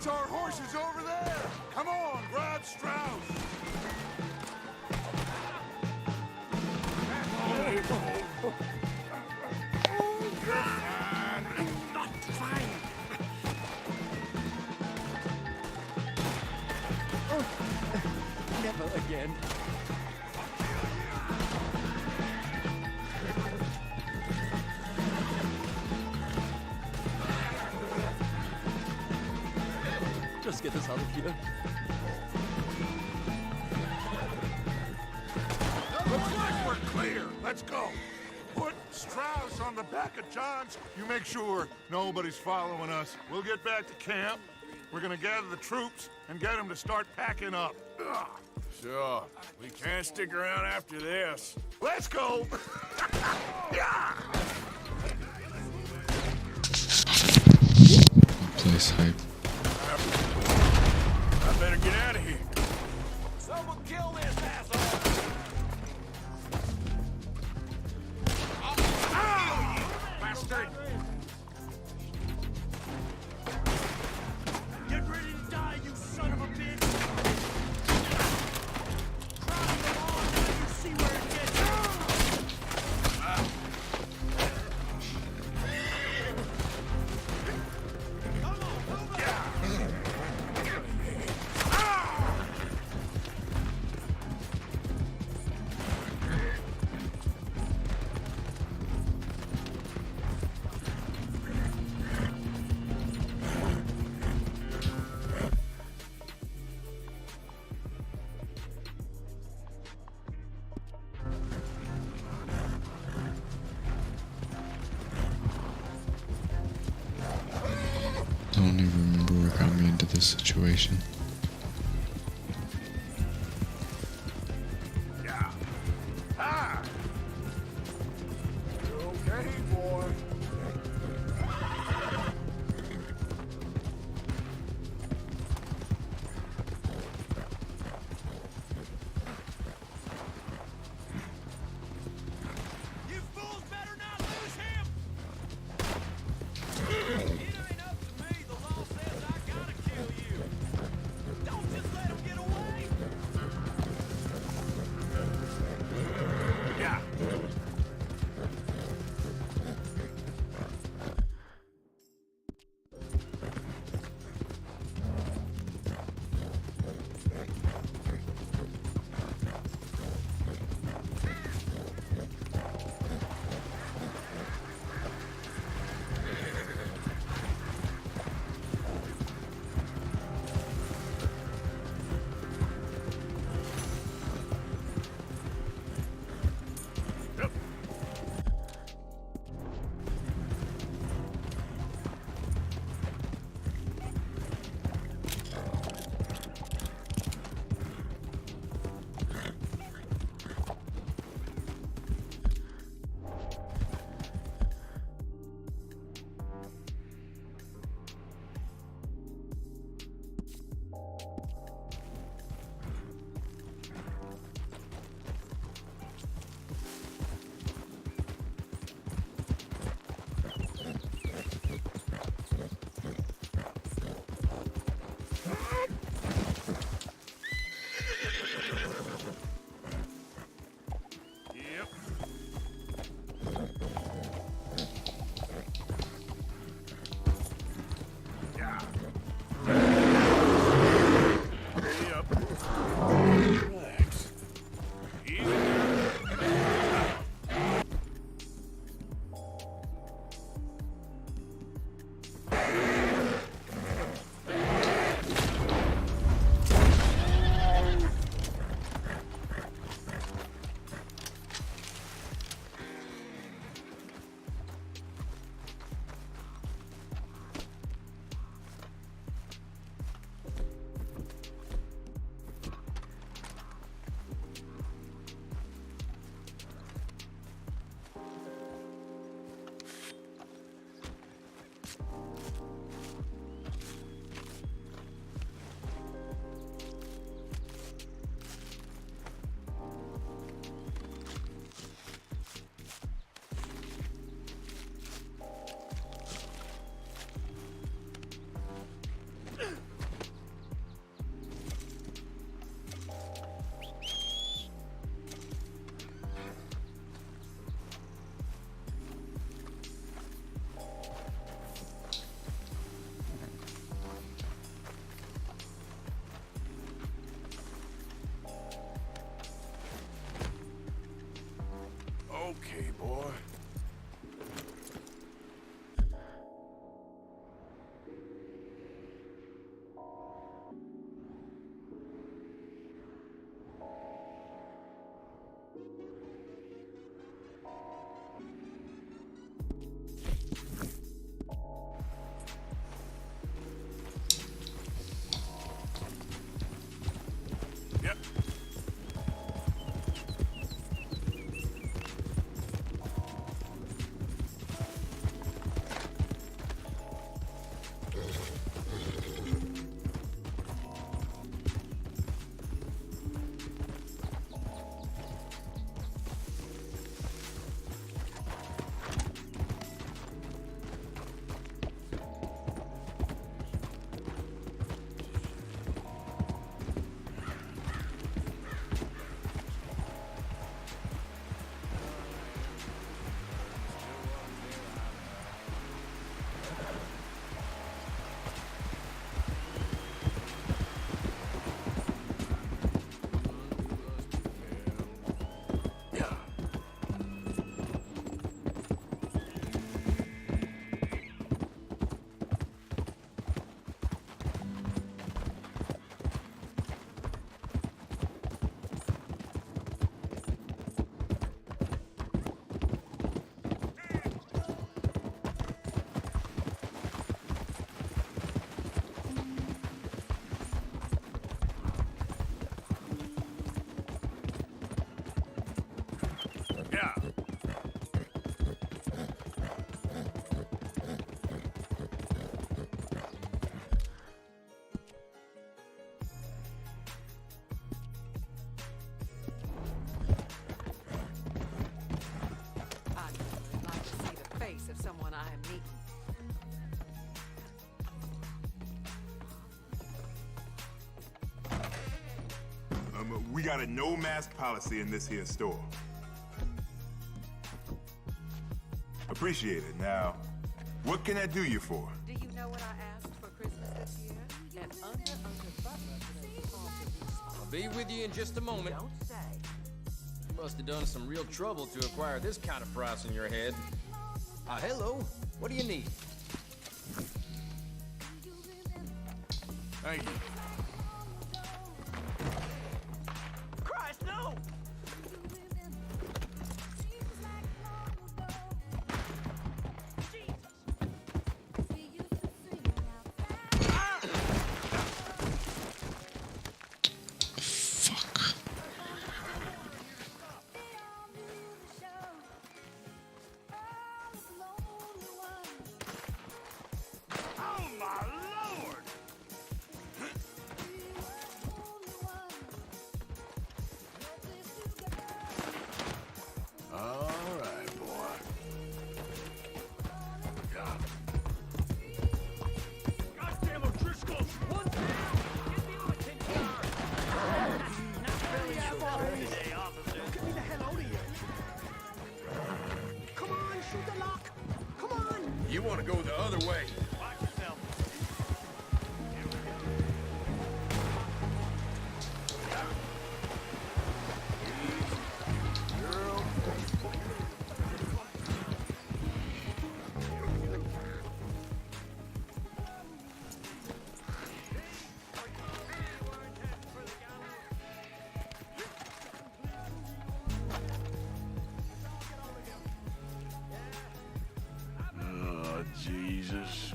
That's our horses over there! Come on, grab Strauss! Not fine. Never again. Just get us out of here. Looks like we're clear. Let's go. Put Strauss on the back of John's. You make sure nobody's following us. We'll get back to camp. We're gonna gather the troops and get them to start packing up. Ugh. Sure. We can't stick around after this. Let's go. Yeah. Place hype. I better get out of here. Someone kill this asshole! Bastard. Get ready to die, you son of a bitch! Crowd them on, now you see where it gets you! Come on, move it! Don't even remember what got me into this situation. Yeah. Ah. You okay, boy? You fools better not lose him! It ain't up to me. The law says I gotta kill you. Don't just let him get away. Yeah. Yep. Yeah. Yep. Relax. Easy now. we got a no-mask policy in this here store. Appreciate it. Now, what can I do you for? Do you know what I asked for Christmas this year? An under butler for those haunted I'll be with you in just a moment. Don't say. You must have done some real trouble to acquire this kind of price in your head. Hello. What do you need? Thank you. Christ, no! Fuck. Oh, my Lord! All right, boy. Yeah. Goddamn O'Driscoll! One down! Get me over 10 cars! Not really sure today, officer. Get me the hell out of here! Come on, shoot the lock! Come on! You want to go the other way. Watch yourself. Girl. Oh, Jesus.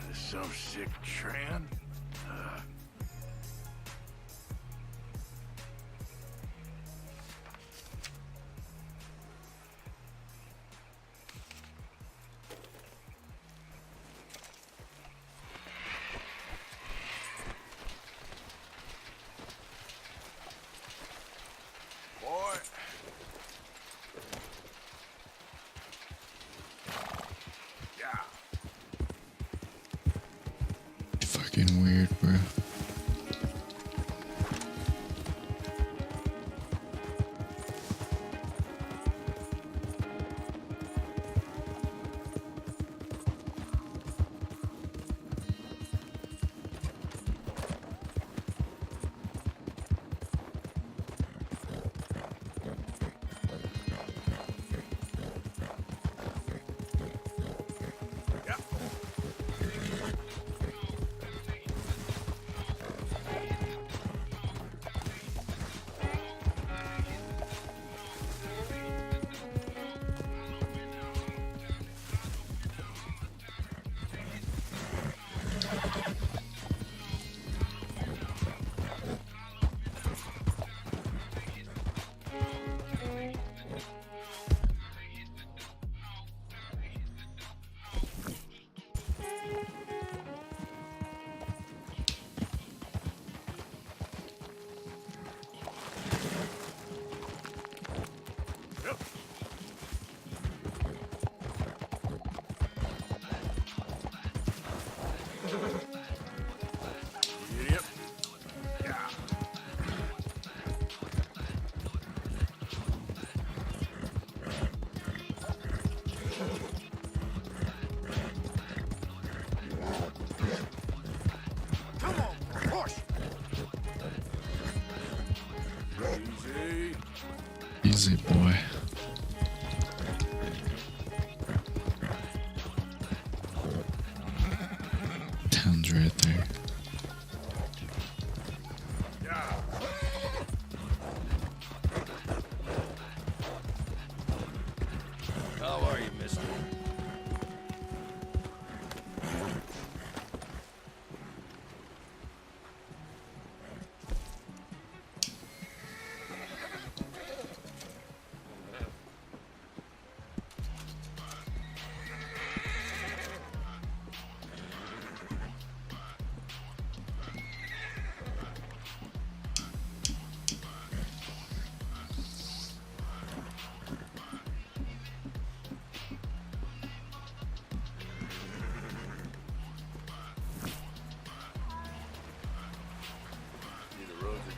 This so sick, Tran. Boy. Yeah. Fucking weird, bro. Yep. Yeah. Come on, push! Easy. Easy, boy. Town's right there. Yeah. How are you, mister?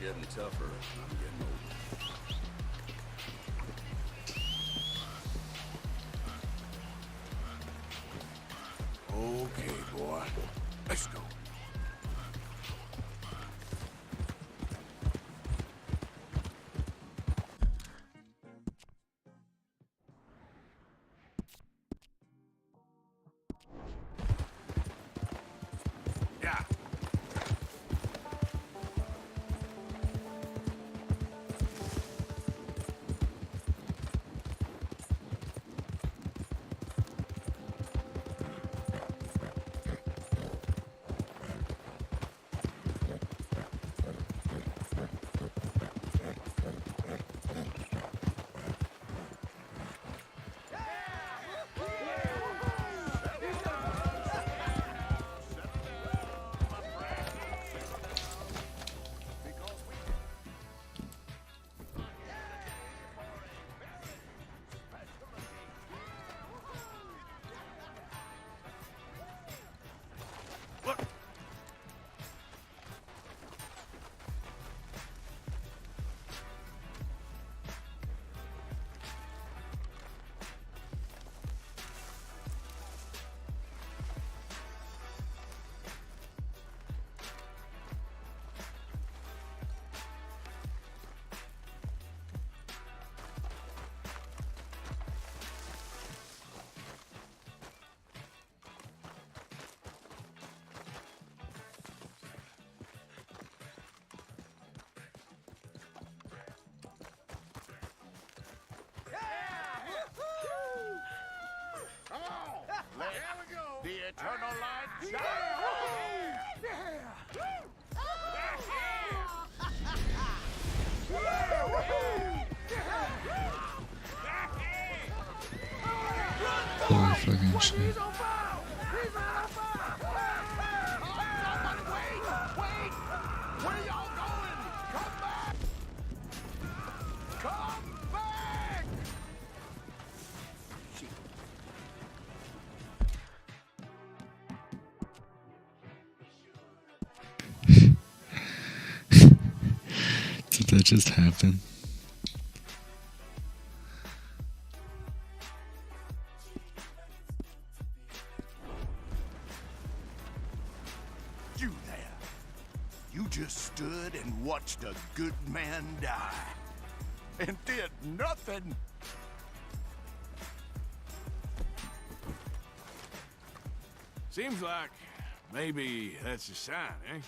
getting tougher. I'm getting older. Okay, boy. Let's go. Yeah. The eternal light Holy fucking shit. Did that just happen? You there. You just stood and watched a good man die. And did nothing. Seems like maybe that's a sign, eh?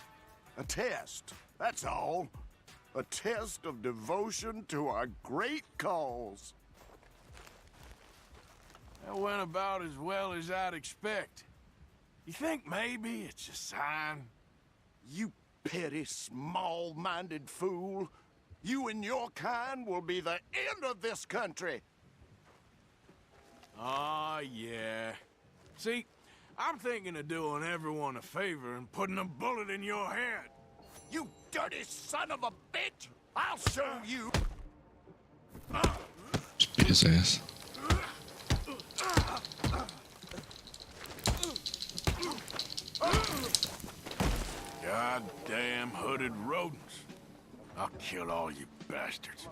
A test, that's all. A test of devotion to our great cause. That went about as well as I'd expect. You think maybe it's a sign? You petty, small-minded fool. You and your kind will be the end of this country. Ah, yeah. See, I'm thinking of doing everyone a favor and putting a bullet in your head. You dirty son of a bitch! I'll show you! Just beat his ass. Goddamn hooded rodents. I'll kill all you bastards.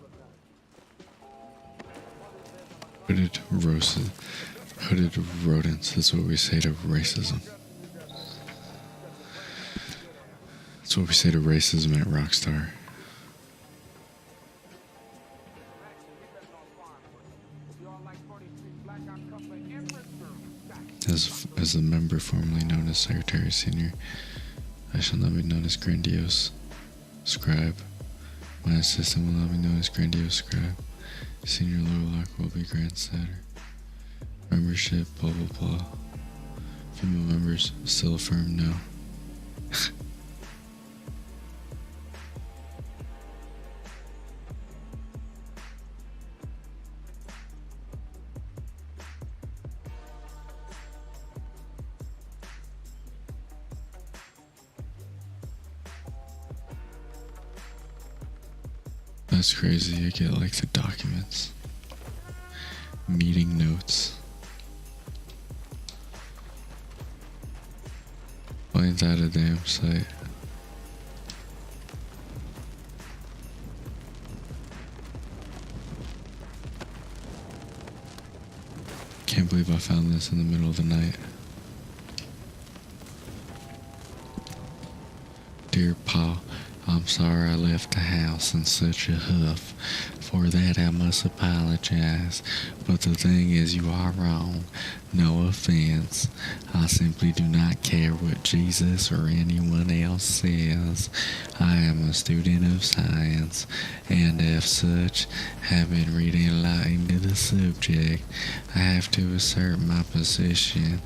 Hooded rodents. That's what we say to racism. That's what we say to racism at Rockstar. As a member formerly known as Secretary Senior, I shall not be known as Grandiose Scribe. My assistant will not be known as Grandiose Scribe. Senior Lorlock will be Grand Satyr. Membership, blah blah blah. Female members still affirm no. That's crazy. I get like the documents, meeting notes. Why ain't that a damn sight? can't believe I found this in the middle of the night. Dear Pa, I'm sorry I left the house in such a huff. For that I must apologize. But the thing is, you are wrong. No offense. I simply do not care what Jesus or anyone else says. I am a student of science, and as such, have been reading a lot into the subject. I have to assert my position.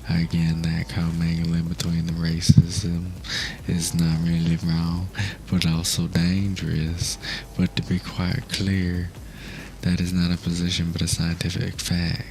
Again, that commingling between the racism is not really wrong, but also dangerous. But to be quite clear, that is not a position but a scientific fact.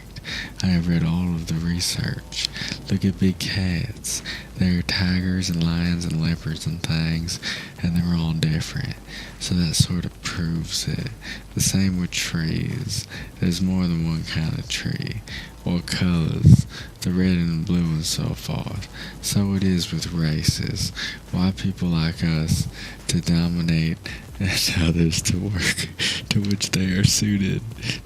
I have read all of the research. Look at big cats. There are tigers and lions and leopards and things, and they're all different. So that sort of proves it. The same with trees. There's more than one kind of tree. Or colors. The red and the blue and so forth. So it is with races. Why people like us to dominate and others to work to which they are suited.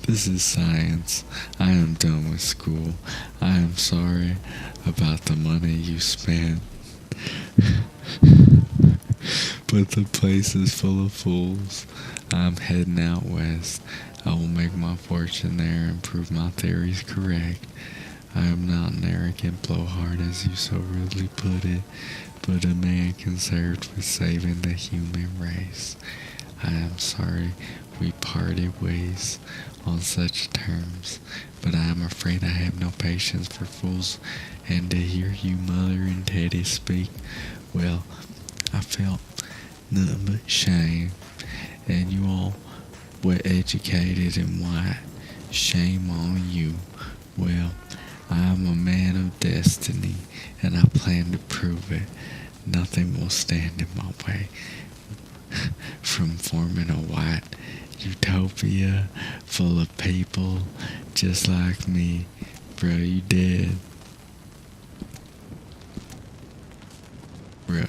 This is science. I am done with school. I am sorry about the money you spent. But the place is full of fools. I'm heading out west. I will make my fortune there and prove my theories correct. I am not an arrogant blowhard as you so rudely put it, but a man concerned with saving the human race. I am sorry we parted ways on such terms, but I am afraid I have no patience for fools, and to hear you, Mother and Teddy, speak, well, I felt nothing but shame, and you all were educated and white. Shame on you. Well, I am a man of destiny, and I plan to prove it. Nothing will stand in my way from forming a white utopia full of people just like me. Bro, you dead. Bro.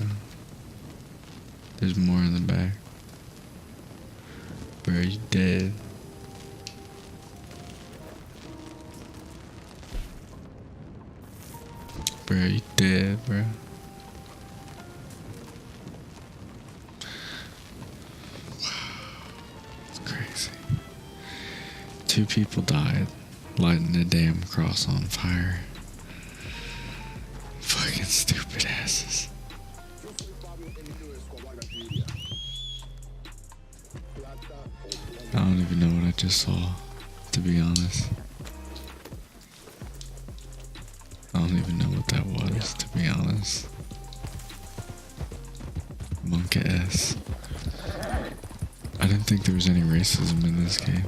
There's more in the back. Bro, you dead. Bro, you dead, bro. It's crazy. 2 people died lighting the damn cross on fire. Fucking stupid asses. I don't even know what I just saw, to be honest. I don't even know what that was, to be honest. Monk S. I didn't think there was any racism in this game.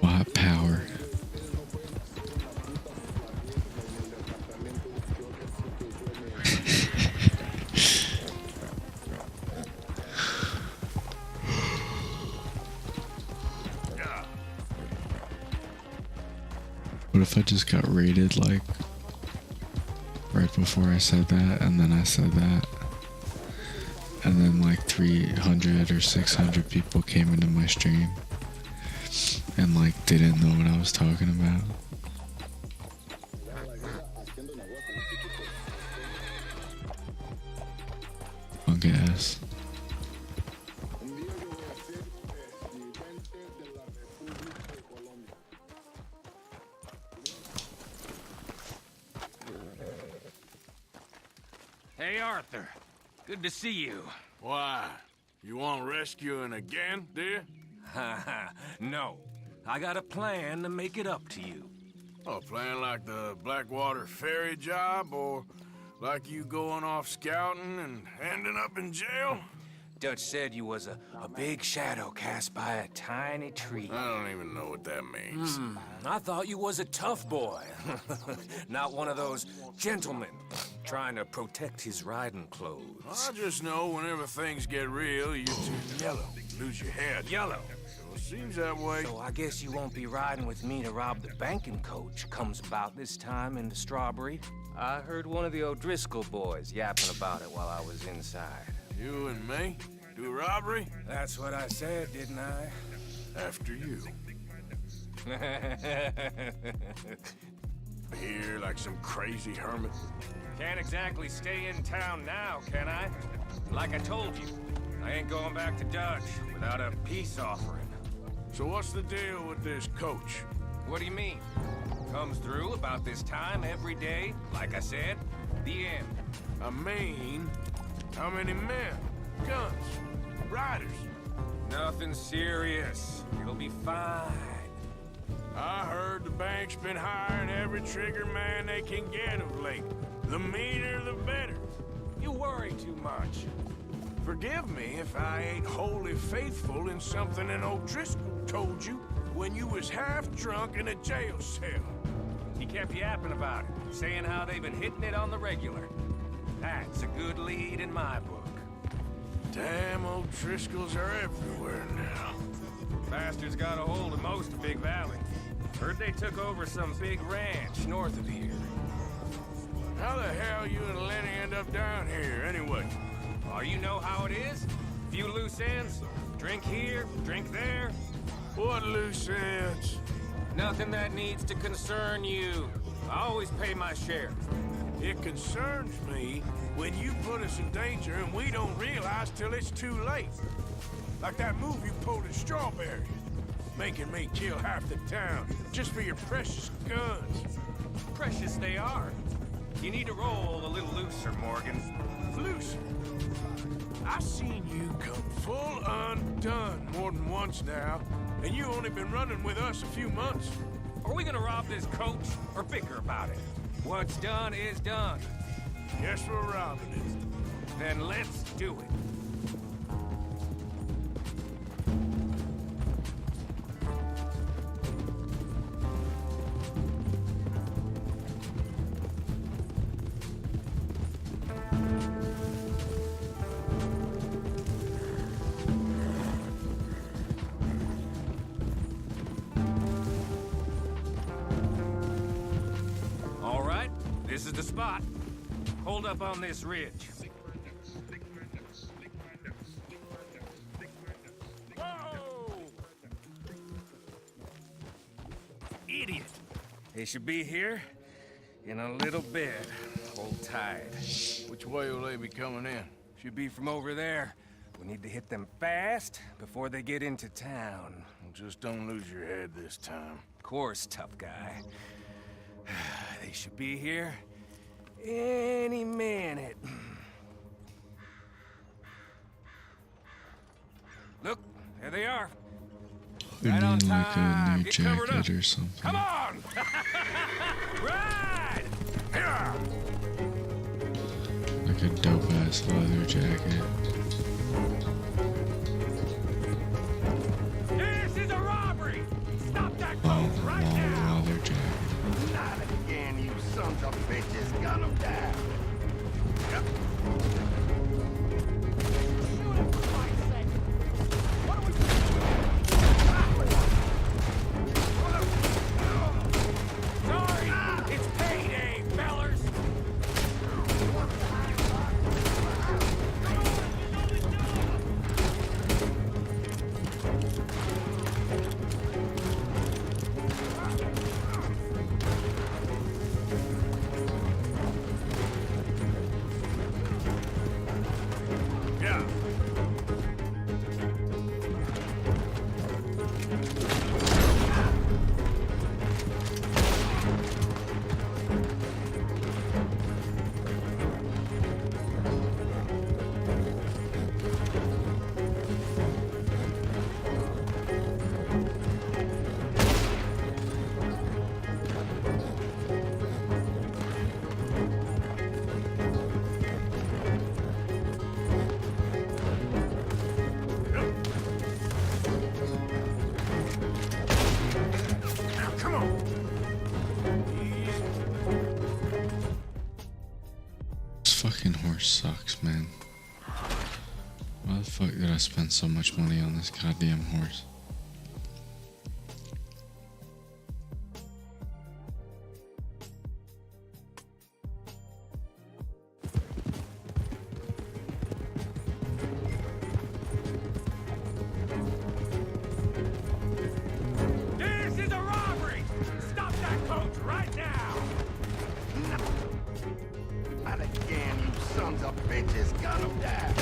White power. What if I just got raided, like, right before I said that, and then I said that, and then like 300 or 600 people came into my stream and like didn't know what I was talking about? I guess. Hey, Arthur. Good to see you. Why? You want rescuing again, dear? No. I got a plan to make it up to you. Oh, playing like the Blackwater ferry job, or like you going off scouting and ending up in jail? Dutch said you was a big shadow cast by a tiny tree. I don't even know what that means. I thought you was a tough boy. Not one of those gentlemen trying to protect his riding clothes. I just know whenever things get real, you turn yellow, lose your head. Yellow. Well, seems that way. So I guess you won't be riding with me to rob the banking coach comes about this time in the Strawberry. I heard one of the O'Driscoll boys yapping about it while I was inside. You and me? Do a robbery? That's what I said, didn't I? After you. Here like some crazy hermit. Can't exactly stay in town now, can I? Like I told you, I ain't going back to Dutch without a peace offering. So what's the deal with this coach? What do you mean? Comes through about this time every day, like I said. The end. I mean, how many men? Guns? Riders? Nothing serious. It'll be fine. I heard the bank's been hiring every trigger man they can get of late. The meaner, the better. You worry too much. Forgive me if I ain't wholly faithful in something an O'Driscoll told you when you was half drunk in a jail cell. He kept yapping about it, saying how they've been hitting it on the regular. That's a good lead in my book. Damn, O'Driscolls are everywhere now. Bastards got a hold of most of Big Valley. Heard they took over some big ranch north of here. How the hell you and Lenny end up down here, anyway? Oh, you know how it is? Few loose ends. Drink here, drink there. What loose ends? Nothing that needs to concern you. I always pay my share. It concerns me when you put us in danger and we don't realize till it's too late. Like that move you pulled at Strawberry. Making me kill half the town just for your precious guns. Precious they are. You need to roll a little looser, Morgan. Looser? I've seen you come full undone more than once now, and you only been running with us a few months. Are we gonna rob this coach or bicker about it? What's done is done. Guess we're robbing it. Then let's do it. All right, this is the spot. Hold up on this ridge. Whoa! Idiot. They should be here in a little bit. Hold tight. Which way will they be coming in? Should be from over there. We need to hit them fast before they get into town. Just don't lose your head this time. Of course, tough guy. They should be here any minute. Look, there they are. We Right on need like a time. new Get covered up. jacket or something. Come on! Ride! Here! Like a dope ass leather jacket. This is a robbery! Stop that Long, coach right now! long leather jacket. Not again, you sons of bitches. Gun them down. Shoot him, for Christ's sake. What are we Sorry! It's payday, fellers! Yeah. Now, come on. This fucking horse sucks, man. Why the fuck did I spend so much money on this goddamn horse? Not again, you sons of bitches. Gun 'em down.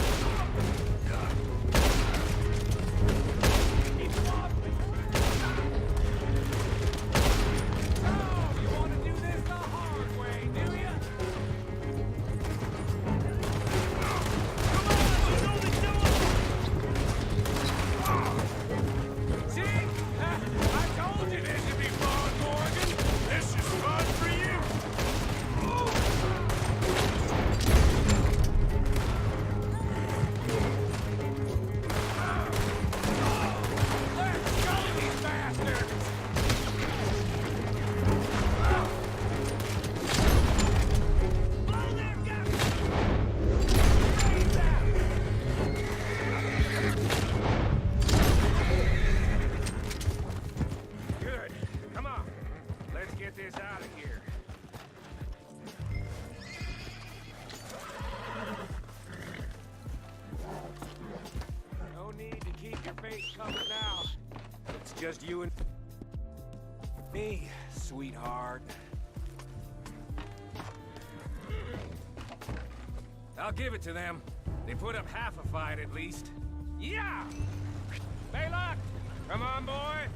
Just you and me, sweetheart. I'll give it to them. They put up half a fight at least. Yeah! Baylock! Come on, boy!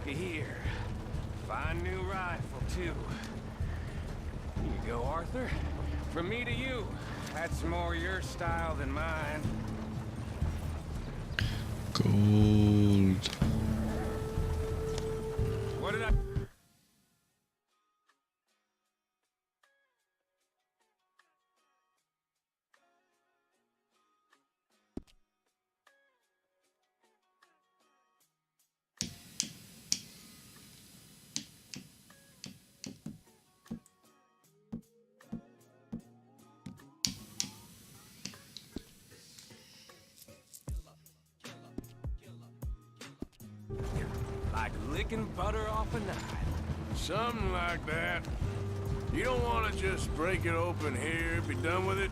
Here. Fine new rifle, too. Here you go, Arthur. From me to you. That's more your style than mine. Gold. What did I... Like licking butter off a knife. Something like that. You don't want to just break it open here, be done with it?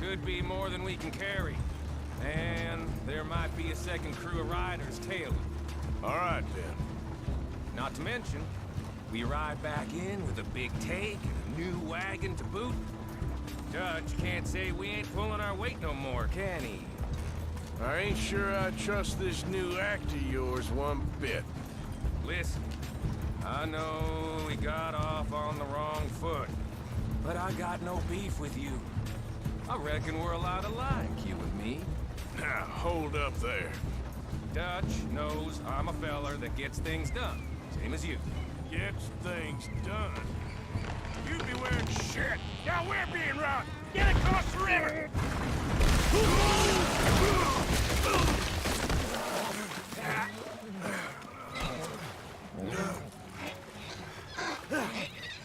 Could be more than we can carry. And there might be a second crew of riders tailing. All right, then. Not to mention, we ride back in with a big take and a new wagon to boot. Dutch can't say we ain't pulling our weight no more, can he? I ain't sure I trust this new act of yours one bit. Listen, I know we got off on the wrong foot, but I got no beef with you. I reckon we're a lot alike, you and me. Now, hold up there. Dutch knows I'm a feller that gets things done, same as you. Gets things done. You be wearing shit. Now we're being robbed. Get across the river.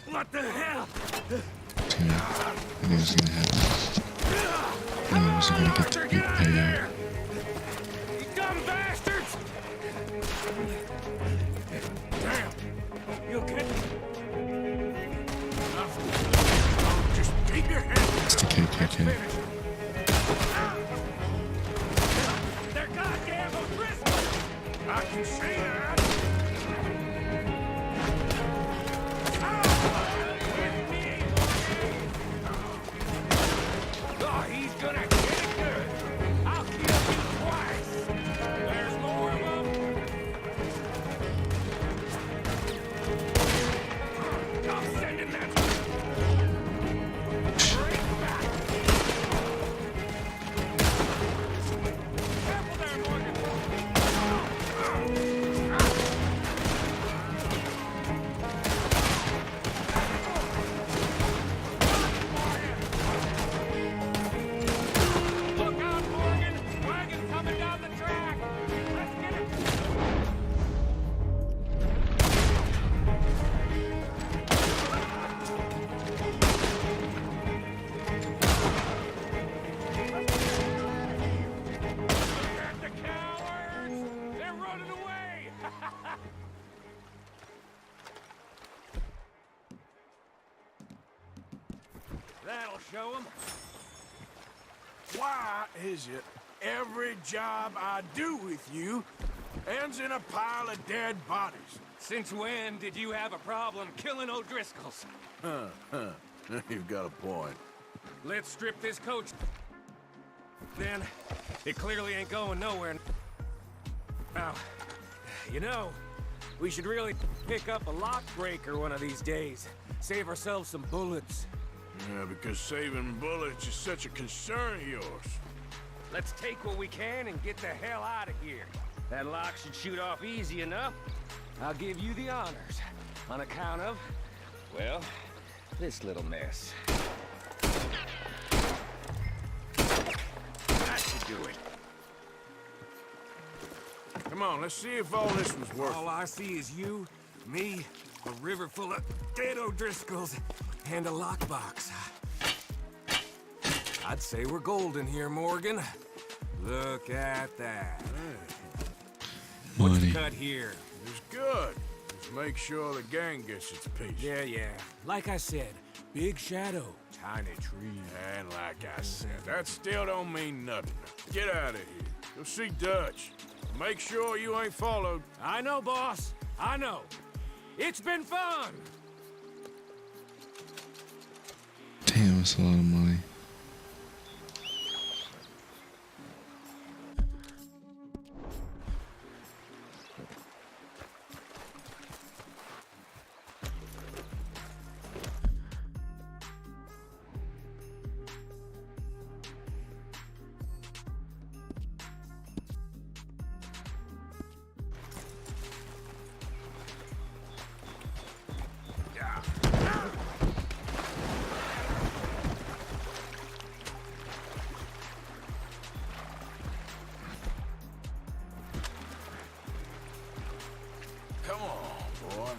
What the hell? Dude, I knew it was gonna happen. I knew I wasn't gonna get the big payout. You dumb bastards! Damn! You okay? Just keep your head It's the KKK. They're goddamn O'Driscoll! I can see that. Oh, he's gonna get it good. I'll kill you twice. There's more of them. I'm sending that straight back. Careful there, Morgan. Look out, Morgan! Wagon coming down the track! Let's get it! Look at the cowards! They're running away! That'll show them. Why is it every job I do with you ends in a pile of dead bodies? Since when did you have a problem killing O'Driscolls? You've got a point. Let's strip this coach. Then, it clearly ain't going nowhere. Now, you know, we should really pick up a lock breaker one of these days. Save ourselves some bullets. Yeah, because saving bullets is such a concern of yours. Let's take what we can and get the hell out of here. That lock should shoot off easy enough. I'll give you the honors. On account of, well, this little mess. That should do it. Come on, let's see if all this was worth All I see is you, me, a river full of dead O'Driscolls, and a lockbox. I'd say we're golden here, Morgan. Look at that. What's Money. cut here? It's good. Just make sure the gang gets its piece. Yeah. Like I said, big shadow, tiny tree. And like I said, that still don't mean nothing. Get out of here. Go see Dutch. Make sure you ain't followed. I know, boss. I know. It's been fun. Damn, that's a lot of money. Come on, boy.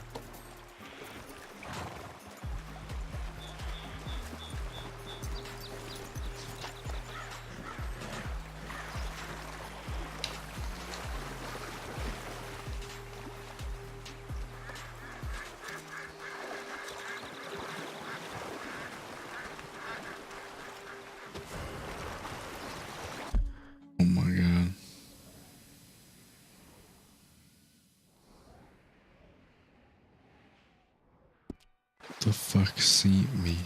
Oh my god. The fuck sent me?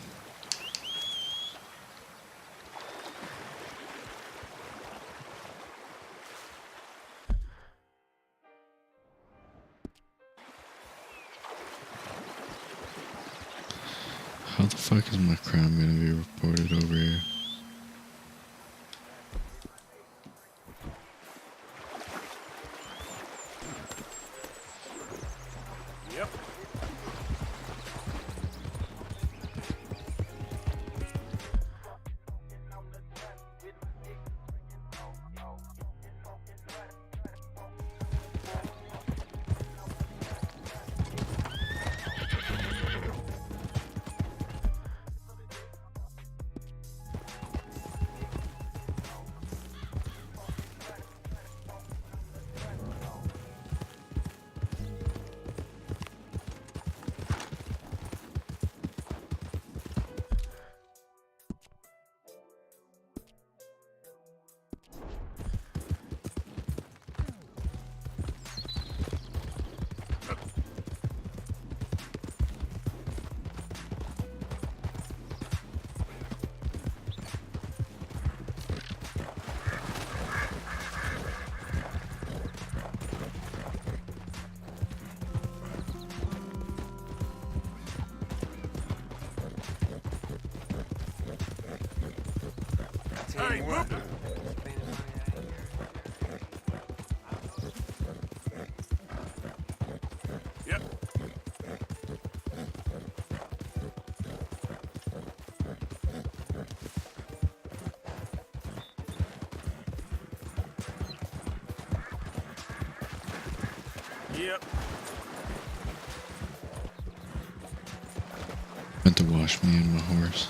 How the fuck is my crime gonna be reported over here? Yep. Hey, move! Yep. Yep. Went to wash me and my horse.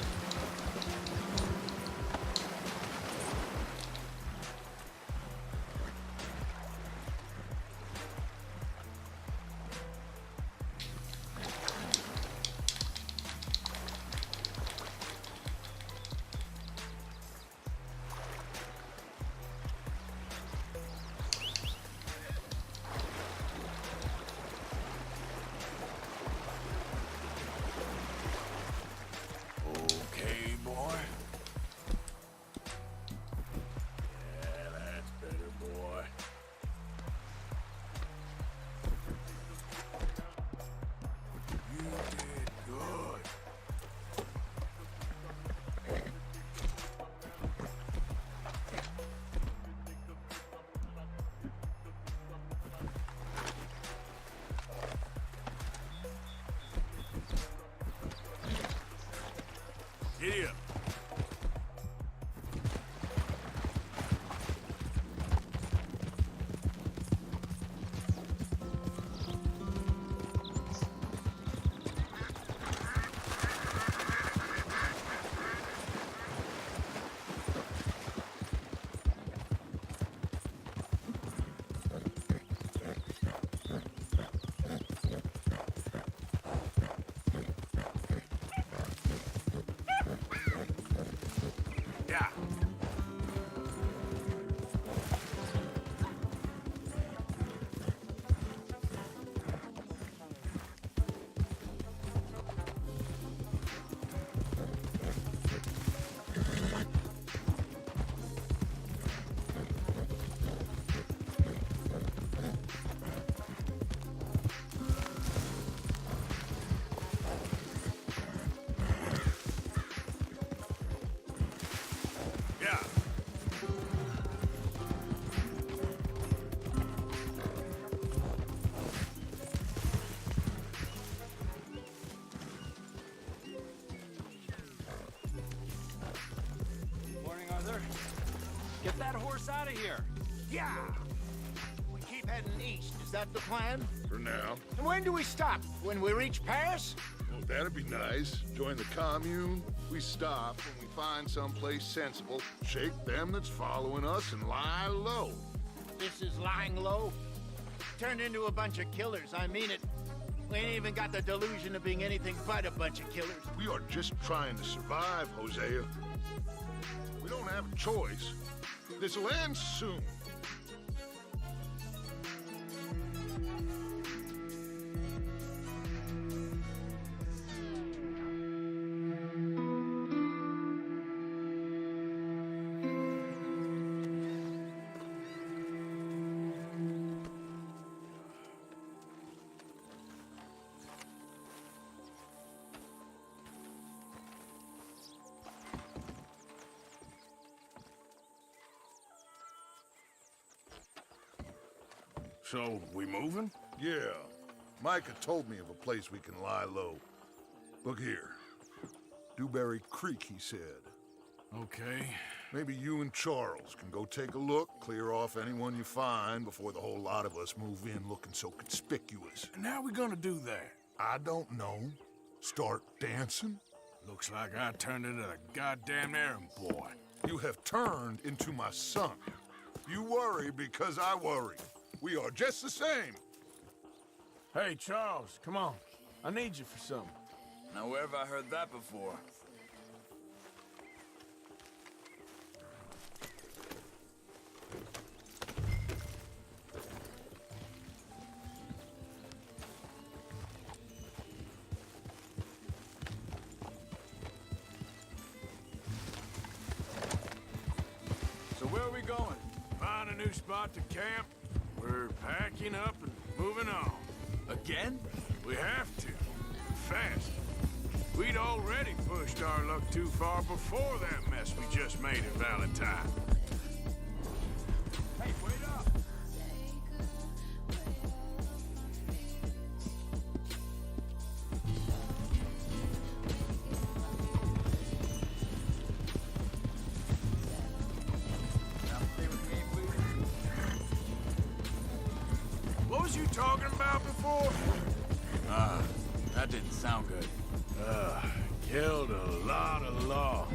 Giddy up. Yeah. Yeah. Morning, Arthur. Get that horse out of here. Yeah! We keep heading east. Is that the plan? For now. And when do we stop? When we reach Paris? Well, that'd be nice. Join the commune. We stop when we find someplace sensible, shake them that's following us, and lie low. This is lying low. Turned into a bunch of killers. I mean it. We ain't even got the delusion of being anything but a bunch of killers. We are just trying to survive, Hosea. We don't have a choice. This'll end soon. So, we moving? Yeah. Micah told me of a place we can lie low. Look here. Dewberry Creek, he said. Okay. Maybe you and Charles can go take a look, clear off anyone you find before the whole lot of us move in looking so conspicuous. And how we gonna do that? I don't know. Start dancing? Looks like I turned into a goddamn errand boy. You have turned into my son. You worry because I worry. We are just the same. Hey, Charles, come on. I need you for something. Now, where have I heard that before? So where are we going? Find a new spot to camp. We're packing up and moving on. Again? We have to. Fast. We'd already pushed our luck too far before that mess we just made at Valentine. Hey, wait up! What was you talking about before? That didn't sound good. Killed a lot of law.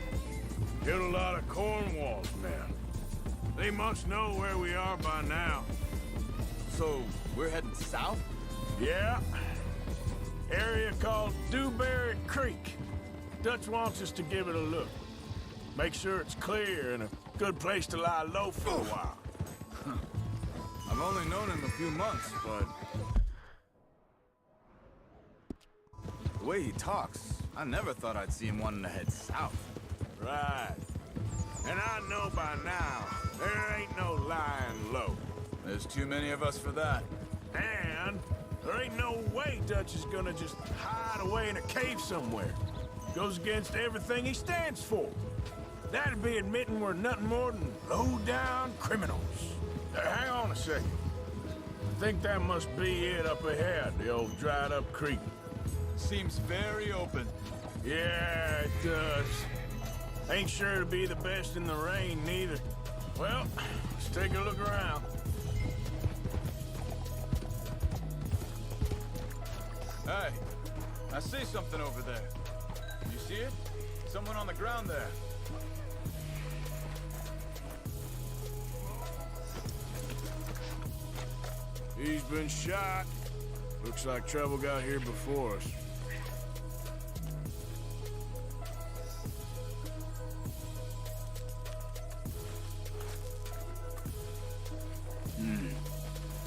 Killed a lot of Cornwall's men. They must know where we are by now. So, we're heading south? Yeah. Area called Dewberry Creek. Dutch wants us to give it a look. Make sure it's clear and a good place to lie low for a while. I've only known him a few months, but... the way he talks, I never thought I'd see him wanting to head south. Right. And I know by now, there ain't no lying low. There's too many of us for that. And there ain't no way Dutch is gonna just hide away in a cave somewhere. Goes against everything he stands for. That'd be admitting we're nothing more than low-down criminals. Hang on a second. I think that must be it up ahead, the old dried-up creek. Seems very open. Yeah, it does. Ain't sure to be the best in the rain, neither. Well, let's take a look around. Hey, I see something over there. You see it? Someone on the ground there. He's been shot. Looks like trouble got here before us.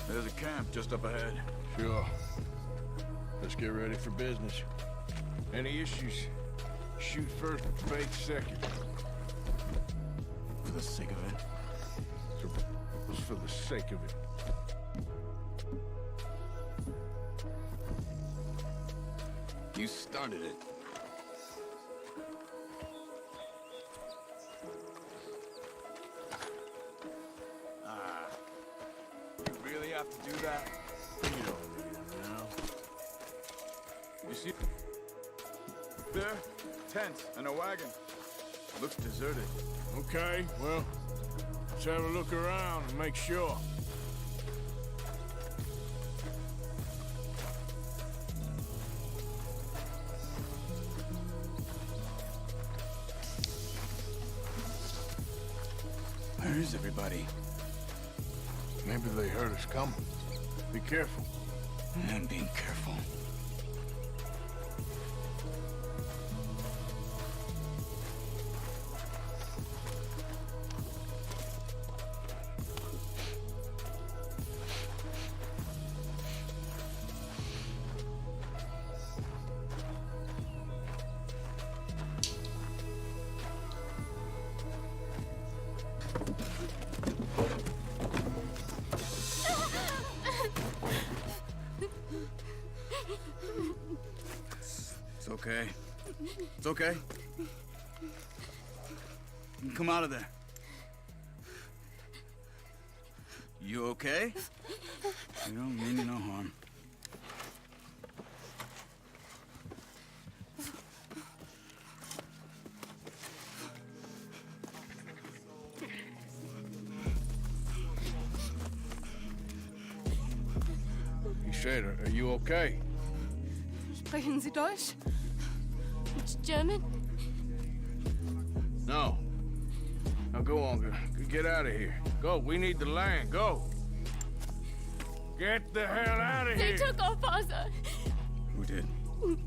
There's a camp just up ahead. Sure. Let's get ready for business. Any issues? Shoot first, bait second. For the sake of it. Just for the sake of it. You started it. You really have to do that? You don't need now. You see? There? Tent and a wagon. Looks deserted. Okay, well, let's have a look around and make sure. Where is everybody? Maybe they heard us coming. Be careful. I'm being careful. It's okay. It's okay. Come out of there. You okay? You don't mean you no harm. He said, are you okay? Sprechen Sie Deutsch? German? No. Now go on, get out of here. Go, we need the land, go. Get the hell out of They here. took our father. Who did?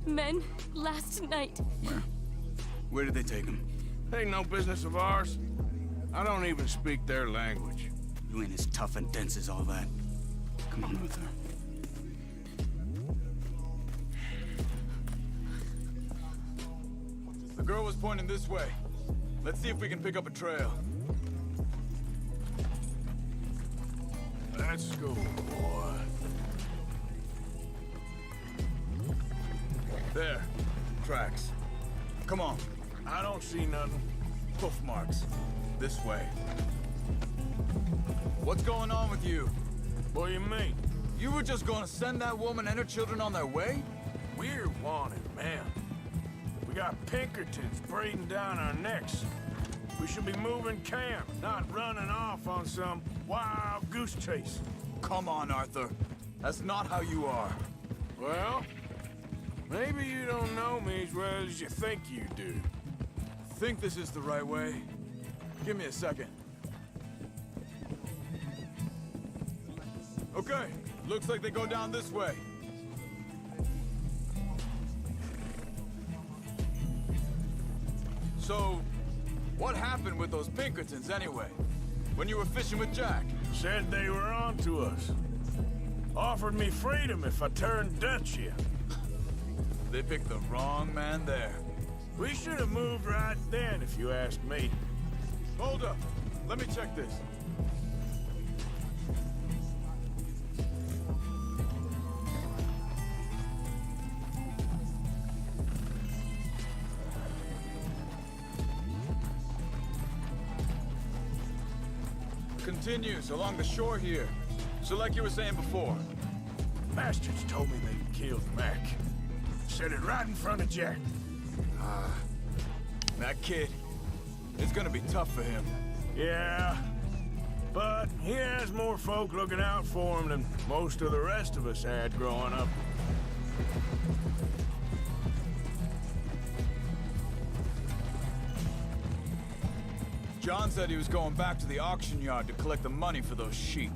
Men, last night. Where? Where did they take him? Ain't no business of ours. I don't even speak their language. You ain't as tough and dense as all that. Come on, Arthur. The girl was pointing this way. Let's see if we can pick up a trail. Let's go, boy. There. Tracks. Come on. I don't see nothing. Hoof marks. This way. What's going on with you? What do you mean? You were just gonna send that woman and her children on their way? We're wanted, man. We got Pinkertons breathing down our necks. We should be moving camp, not running off on some wild goose chase. Come on, Arthur. That's not how you are. Well, maybe you don't know me as well as you think you do. Think this is the right way? Give me a second. Okay, looks like they go down this way. So, what happened with those Pinkertons anyway? When you were fishing with Jack? Said they were on to us. Offered me freedom if I turned Dutch here. They picked the wrong man there. We should have moved right then, if you ask me. Hold up. Let me check this. Continues along the shore here. So like you were saying before. Bastards told me they killed Mac. Said it right in front of Jack. That kid, it's gonna be tough for him. Yeah, but he has more folk looking out for him than most of the rest of us had growing up. John said he was going back to the auction yard to collect the money for those sheep.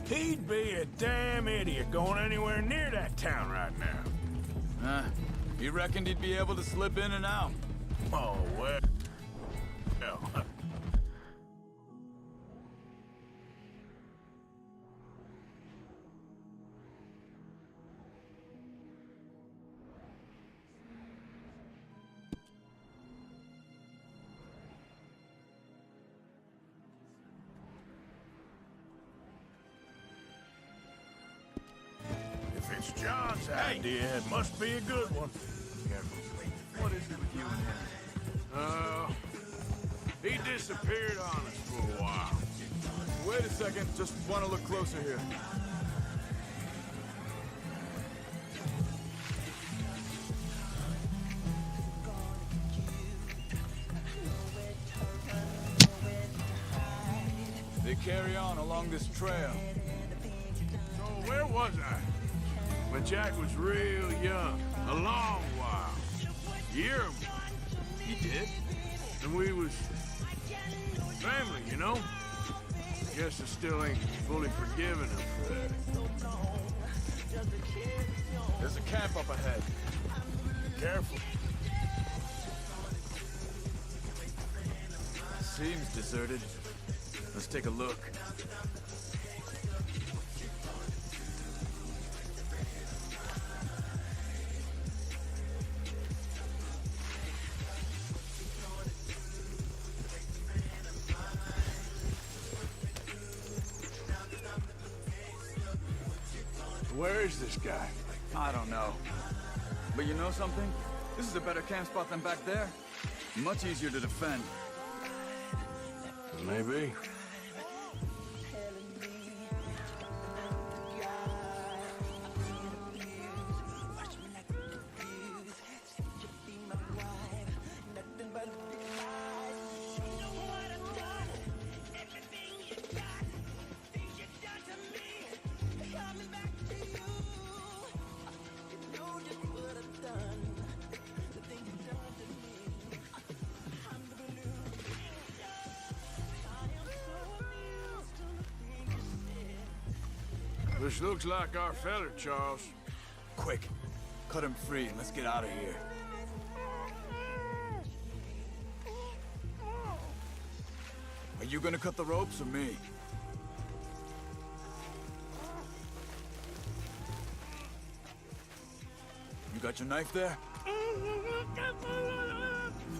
He'd be a damn idiot going anywhere near that town right now. He reckoned he'd be able to slip in and out. Oh, well. If it's John's idea, it must be a good one. What is it with you and him? He disappeared on us for a while. Wait a second, just want to look closer here. They carry on along this trail. So where was I? When Jack was real young. A long while. Year or more. He did? And we was family, you know? Guess I still ain't fully forgiven him for that. There's a camp up ahead. Be careful. Seems deserted. Let's take a look. Where is this guy? I don't know. But you know something? This is a better camp spot than back there. Much easier to defend. Maybe. This looks like our fella, Charles. Quick, cut him free and let's get out of here. Are you gonna cut the ropes or me? You got your knife there?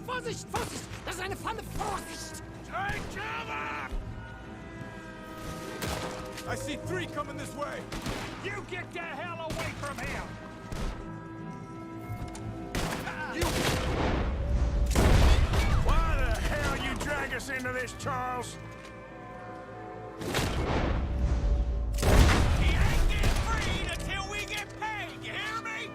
Vorsicht, Vorsicht! Das ist eine Falle! Vorsicht! Take cover! I see 3 coming this way! You get the hell away from here! Why the hell you drag us into this, Charles? He ain't getting freed until we get paid, you hear me?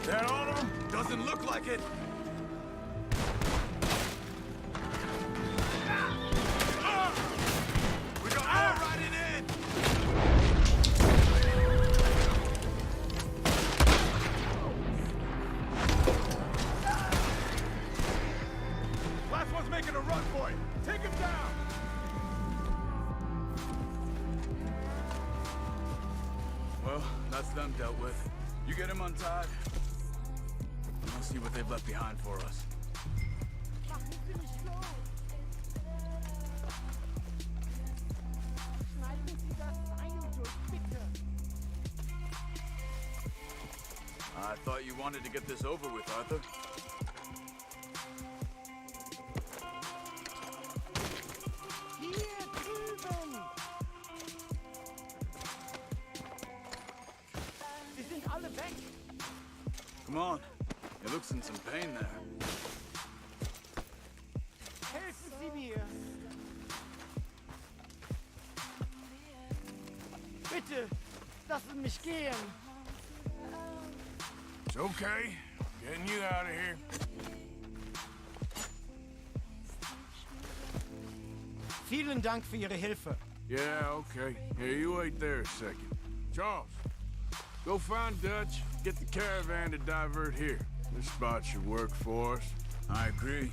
That all of them? Doesn't look like it! We got more riding in! Last one's making a run for it! Take him down! Well, that's them dealt with. You get him untied. We'll see what they've left behind for us. I thought you wanted to get this over with, Arthur. Come on. He looks in some pain there. Helfen Sie mir! Bitte, lassen mich gehen! It's okay. Getting you out of here. Vielen Dank für Ihre Hilfe. Yeah, okay. Here, you wait there a second. Charles, go find Dutch. Get the caravan to divert here. This spot should work for us. I agree.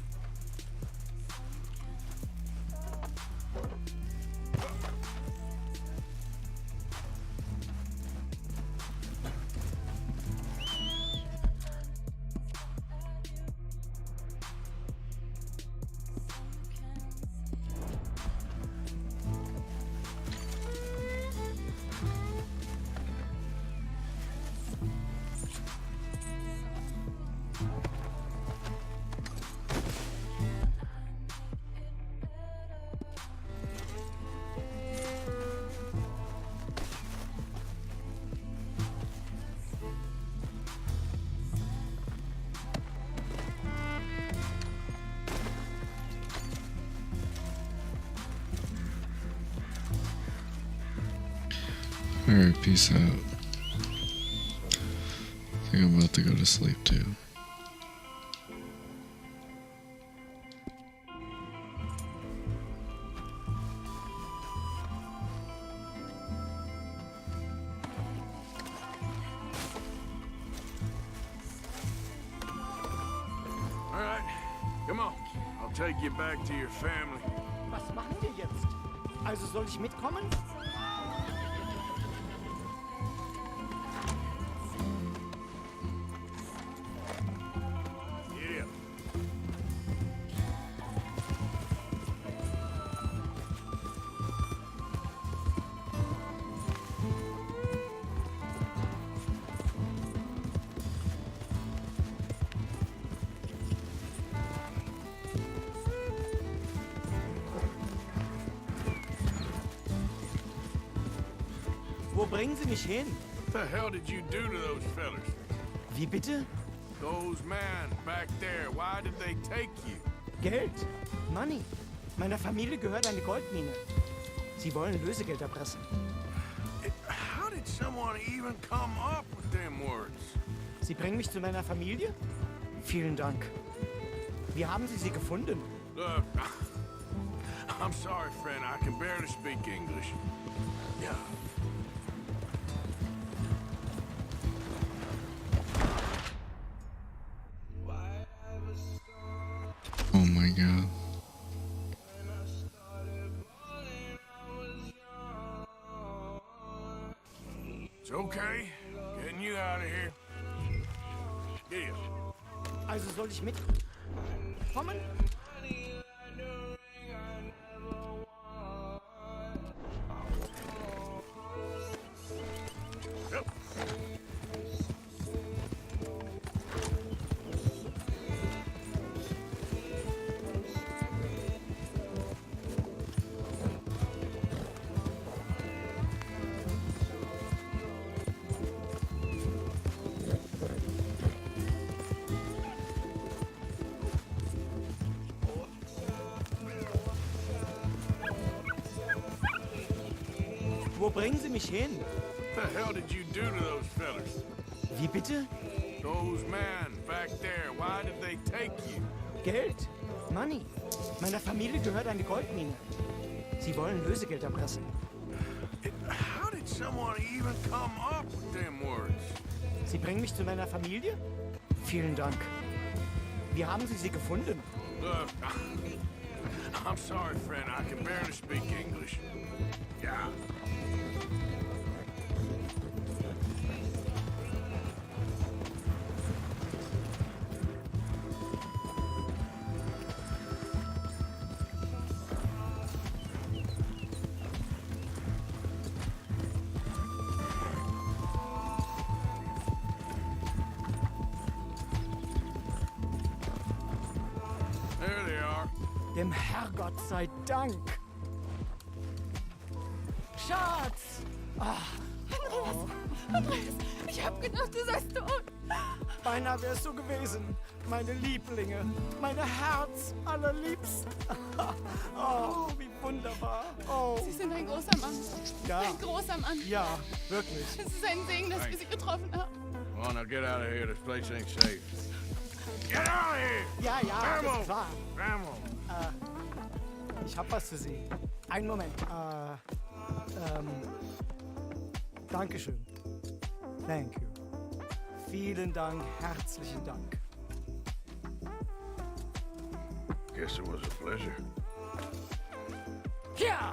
Alright, peace out. I think I'm about to go to sleep too. All right, come on. I'll take you back to your family. Was machen wir jetzt? Also soll ich mitkommen? Yeah. Wo bringen Sie mich hin? What the hell did you do to those fellers? Wie bitte? Those men back there, why did they take you? Geld. Money. Meiner Familie gehört eine Goldmine. Sie wollen Lösegeld erpressen. How did someone even come up with them words? Sie bringen mich zu meiner Familie? Vielen Dank. Wie haben Sie sie gefunden? Look, I'm sorry, friend. I can barely speak English. Yeah. Oh my god. It's okay. Getting you out of here. Yeah. Also soll ich mitkommen? Yep. Wo bringen Sie mich hin? What the hell did you do to those fellers? Wie bitte? Those men back there, why did they take you? Geld. Money. Meiner Familie gehört eine Goldmine. Sie wollen Lösegeld erpressen. How did someone even come up with them words? Sie bringen mich zu meiner Familie? Vielen Dank. Wie haben Sie sie gefunden? Look, I'm sorry, friend. I can barely speak English. Yeah. There they are. Dem Herrgott sei Dank. Schatz! Ah, Henry, Andreas, ich hab gedacht, du seist tot. Beinahe wär's so gewesen. Meine Lieblinge, meine Herz allerliebsten. Oh, wie wunderbar. Oh. Sie sind ein großer Mann. Ja. Ein großer Mann. Ja, wirklich. Es ist ein Segen, dass wir Sie getroffen haben. Come on, now get out of here. This place ain't safe. Get out of here! Ja, ja, Ammo! ist klar. Ammo! Ich hab was für Sie. Einen Moment. Dankeschön. Thank you. Vielen Dank, herzlichen Dank. Guess it was a pleasure. Ja!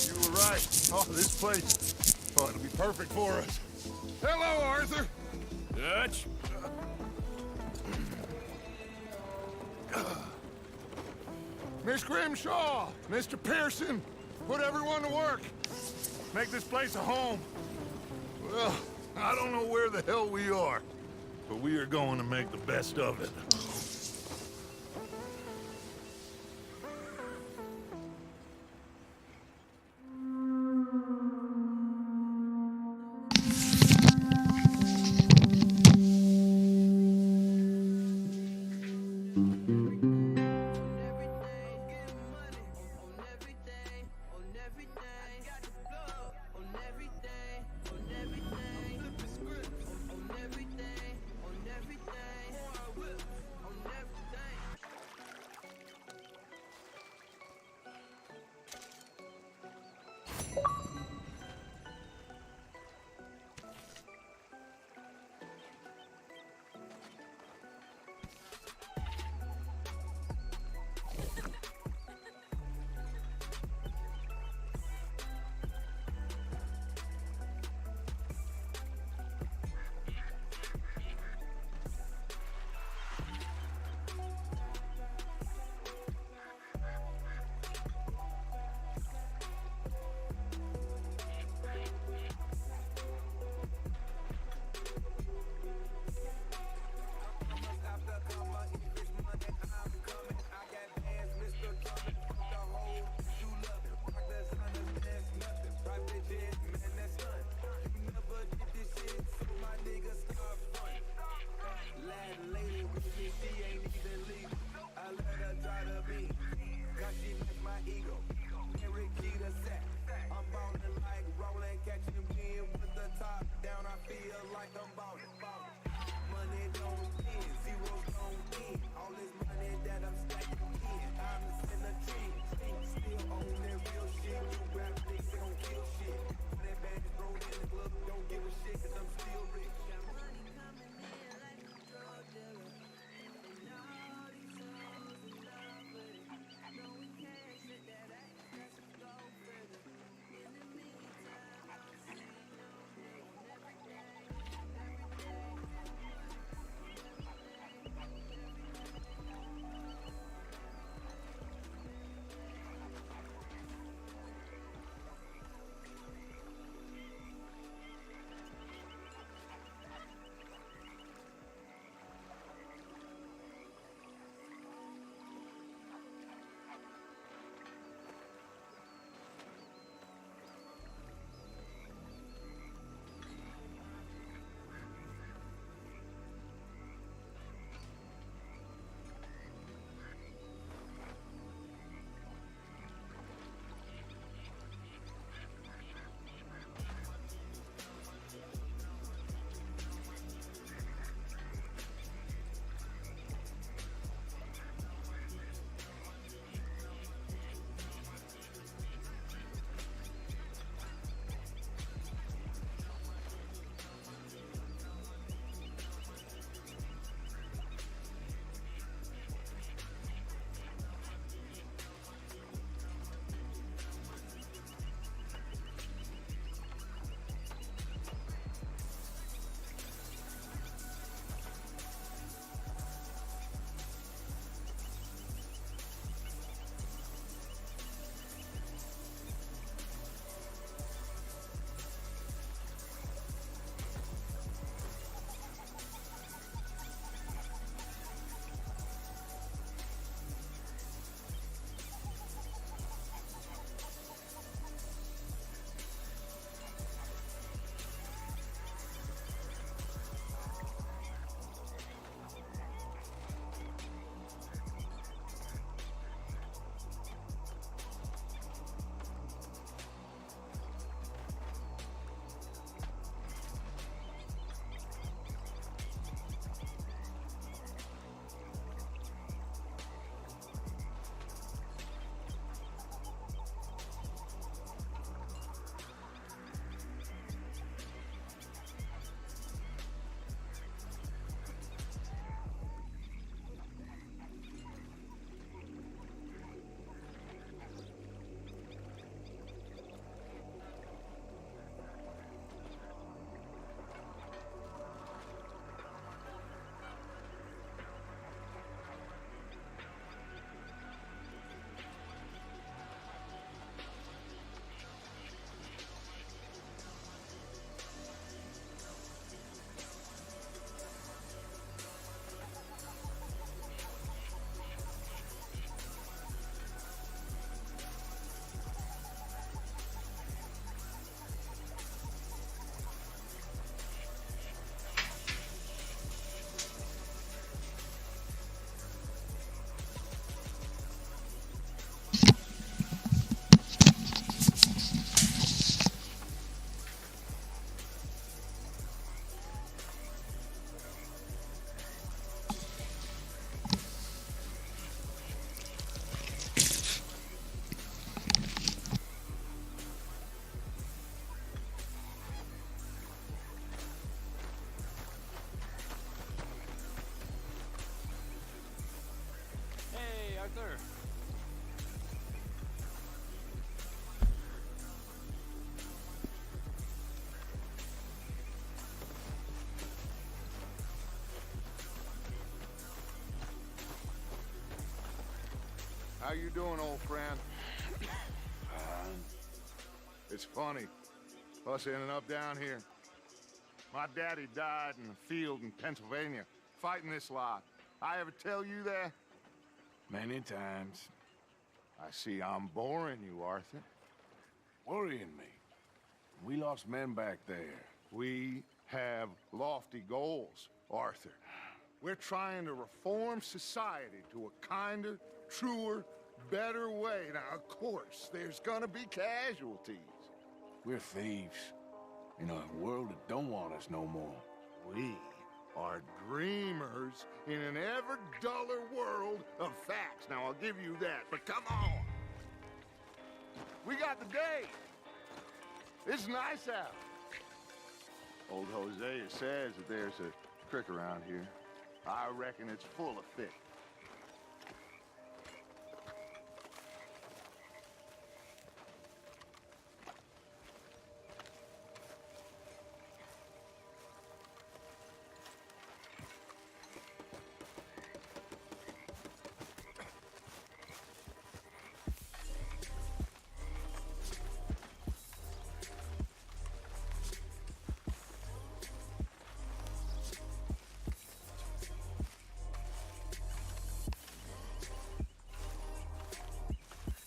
You were right. Oh, this place. Oh, it'll be perfect for us. Hello, Arthur. Dutch? Miss Grimshaw, Mr. Pearson, put everyone to work. Make this place a home. Well, I don't know where the hell we are, but we are going to make the best of it. Arthur. How you doing, old friend? It's funny, us ending up down here. My daddy died in the field in Pennsylvania, fighting this lot. I ever tell you that? Many times. I see I'm boring you, Arthur. Worrying me. We lost men back there. We have lofty goals, Arthur. We're trying to reform society to a kinder, truer, better way. Now, of course, there's gonna be casualties. We're thieves. In a world that don't want us no more. We are dreamers in an ever duller world of facts. Now, I'll give you that, but come on. We got the day. It's nice out. Old Hosea says that there's a creek around here. I reckon it's full of fish.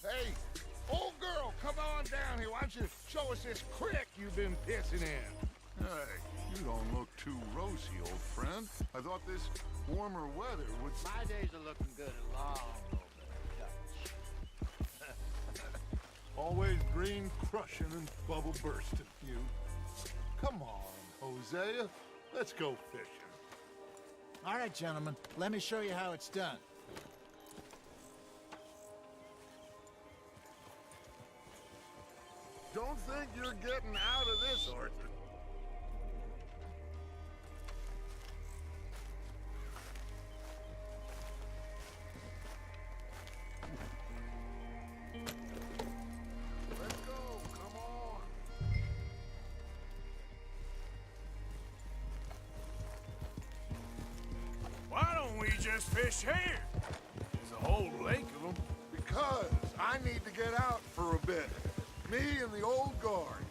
Hey, old girl, come on down here. Why don't you show us this creek you've been pissing in? Hey, you don't look too rosy, old friend. I thought this warmer weather would... My days are looking good and long over. Always green crushing and bubble bursting, you. Come on, Hosea. Let's go fishing. All right, gentlemen, let me show you how it's done. Don't think you're getting out of this, Arthur. Let's go, come on. Why don't we just fish here? There's a whole lake of them. Because I need to get out for a bit. Me and the old guard.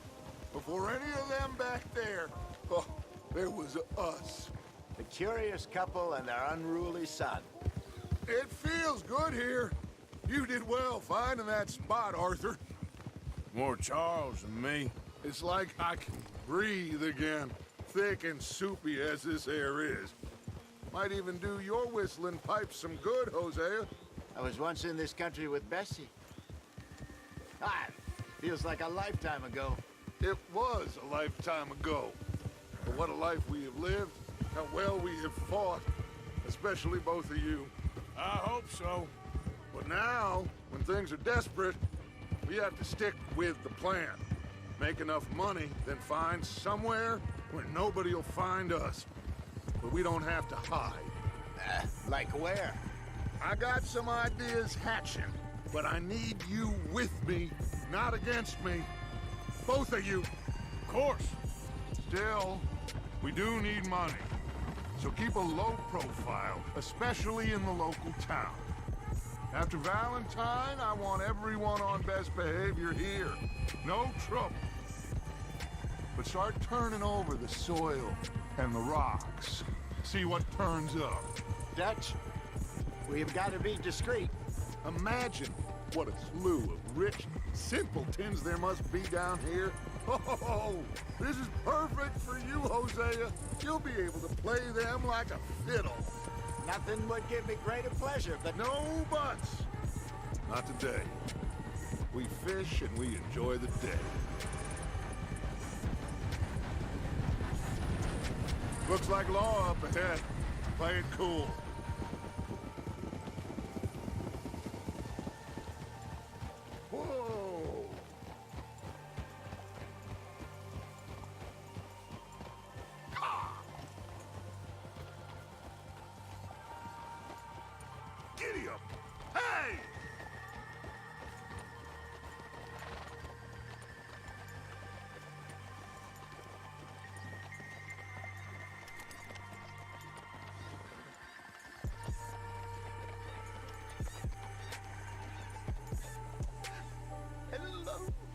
Before any of them back there, oh, there was us. The curious couple and their unruly son. It feels good here. You did well finding that spot, Arthur. More Charles than me. It's like I can breathe again, thick and soupy as this air is. Might even do your whistling pipes some good, Hosea. I was once in this country with Bessie. Ah, feels like a lifetime ago. It was a lifetime ago. But what a life we have lived, how well we have fought, especially both of you. I hope so. But now, when things are desperate, we have to stick with the plan. Make enough money, then find somewhere where nobody will find us. But we don't have to hide. Like where? I got some ideas hatching, but I need you with me, not against me. Both of you. Of course. Still, we do need money. So keep a low profile, especially in the local town. After Valentine, I want everyone on best behavior here. No trouble. But start turning over the soil and the rocks. See what turns up. Dutch, we've got to be discreet. Imagine what a slew of rich simpletons there must be down here. Oh, this is perfect for you, Hosea. You'll be able to play them like a fiddle. Nothing would give me greater pleasure, but... No buts. Not today. We fish and we enjoy the day. Looks like law up ahead. Play it cool. Whoa! Giddy up! Hey!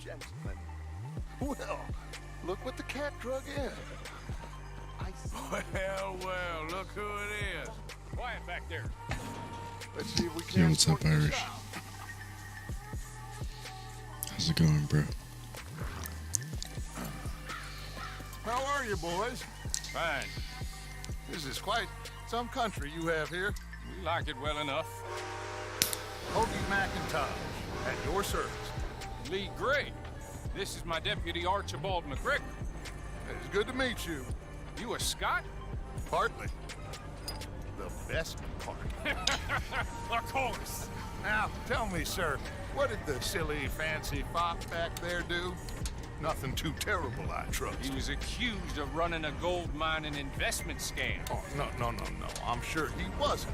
gentlemen. Well, look what the cat drug in. I see. Well, look who it is. Quiet back there. Let's see if we Yo, can what's up, sort this Irish? out. How's it going, bro? How are you, boys? Fine. This is quite some country you have here. We like it well enough. Hoagie McIntosh, at your service. Lee Gray. This is my deputy Archibald McGregor. It's good to meet you. You a Scot? Partly. The best part. Of course. Now, tell me, sir, what did the silly, fancy fop back there do? Nothing too terrible, I trust. He was accused of running a gold mining investment scam. Oh, no. I'm sure he wasn't.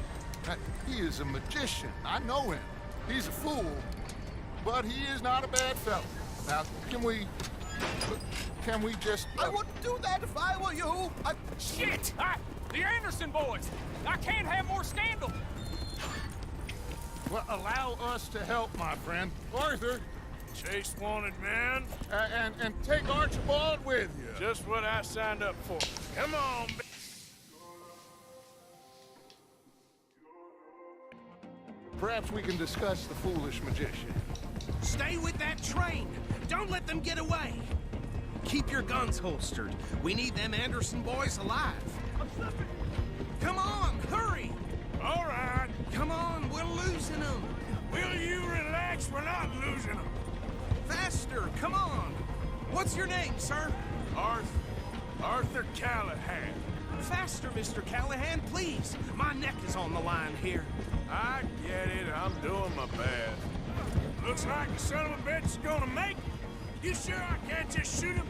He is a magician. I know him. He's a fool, but he is not a bad fellow. Now, can we just... I wouldn't do that if I were you. Shit! The Anderson boys! I can't have more scandal! Well, allow us to help, my friend. Arthur, Chase wanted man. and take Archibald with you. Just what I signed up for. Come on, Perhaps we can discuss the foolish magician. Stay with that train. Don't let them get away. Keep your guns holstered. We need them Anderson boys alive. Come on, hurry. All right. Come on, we're losing them. Will you relax? We're not losing them. Faster, come on. What's your name, sir? Arthur Callahan. Faster, Mr. Callahan, please. My neck is on the line here. I get it. I'm doing my best. Looks like the son of a bitch is gonna make it. You sure I can't just shoot him?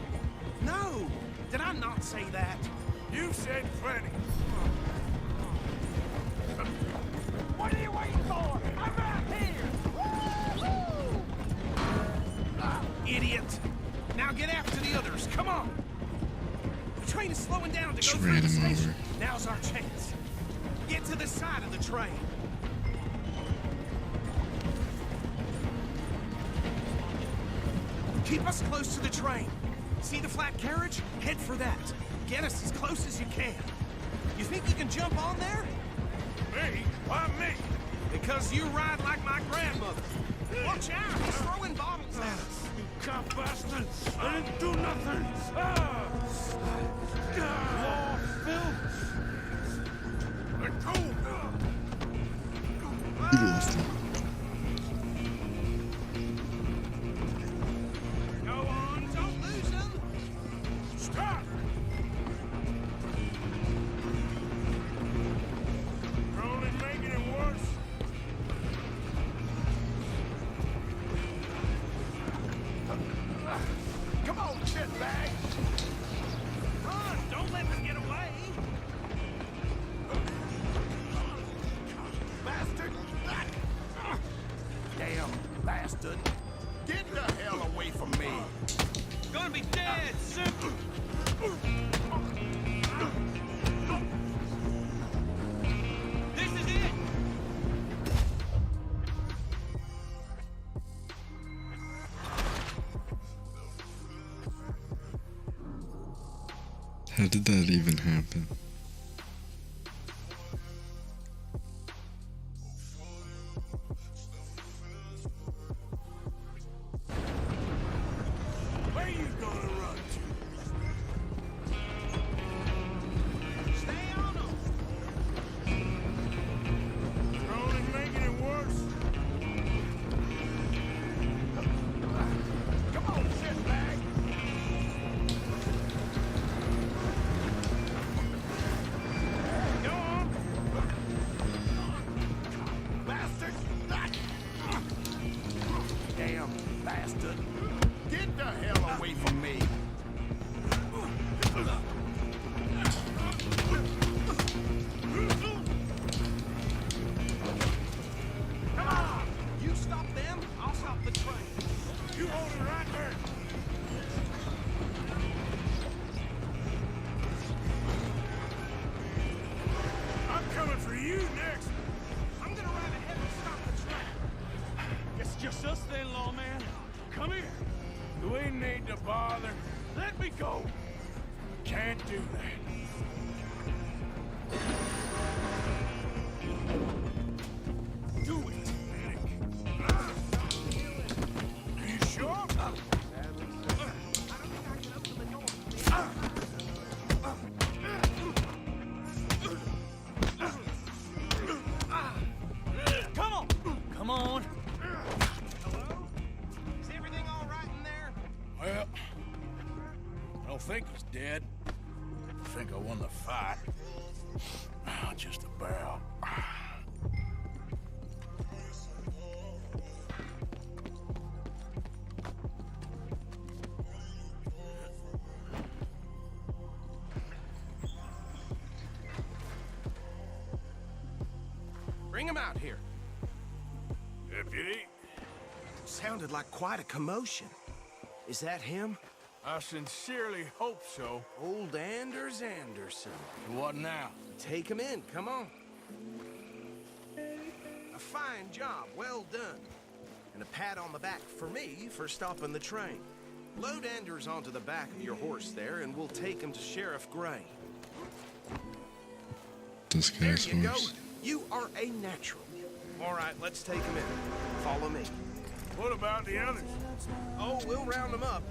No. Did I not say that? You said plenty. What are you waiting for? I'm out here! Idiot. Now get after the others. Come on. The train is slowing down to Just go through ran the him station. over. Now's our chance. Get to the side of the train. Keep us close to the train. See the flat carriage? Head for that. Get us as close as you can. You think you can jump on there? Me? Why me? Because you ride like my grandmother. Watch out! He's throwing bottles at us. You cop bastard! I didn't do nothing! Law, Phil. Let go! You lost him. Go on, don't lose him. Stop! You're only making it worse. Come on, shitbag! Run! Don't let them get away. Bastard! Damn bastard! Get the hell away from me! Gonna be dead soon. This is it. How did that even happen? Where you gonna run to? Stay on them. You're only making it worse. Come on, shitbag! Go on. Bastard! Damn bastard! Get the hell away from me! Come on. You stop them, I'll stop the train. You hold it right there. I'm coming for you next. I'm gonna ride ahead and stop the train. It's just us then, lawman. Come here. didn't need to bother. Let me go. Can't do that. Do it, Eric. Are you sure? Come on! Come on! Hello? Is everything all right in there? Well, I don't think he's dead. I think I won the fight. Just about. Bring him out here. Deputy, Sounded like quite a commotion. Is that him? I sincerely hope so. Old Anders Anderson. What now? Take him in, come on. A fine job, well done. And a pat on the back for me for stopping the train. Load Anders onto the back of your horse there, and we'll take him to Sheriff Gray. This There guy's you horse. go. You are a natural. All right, let's take him in. Follow me. What about the others? Oh, we'll round them up.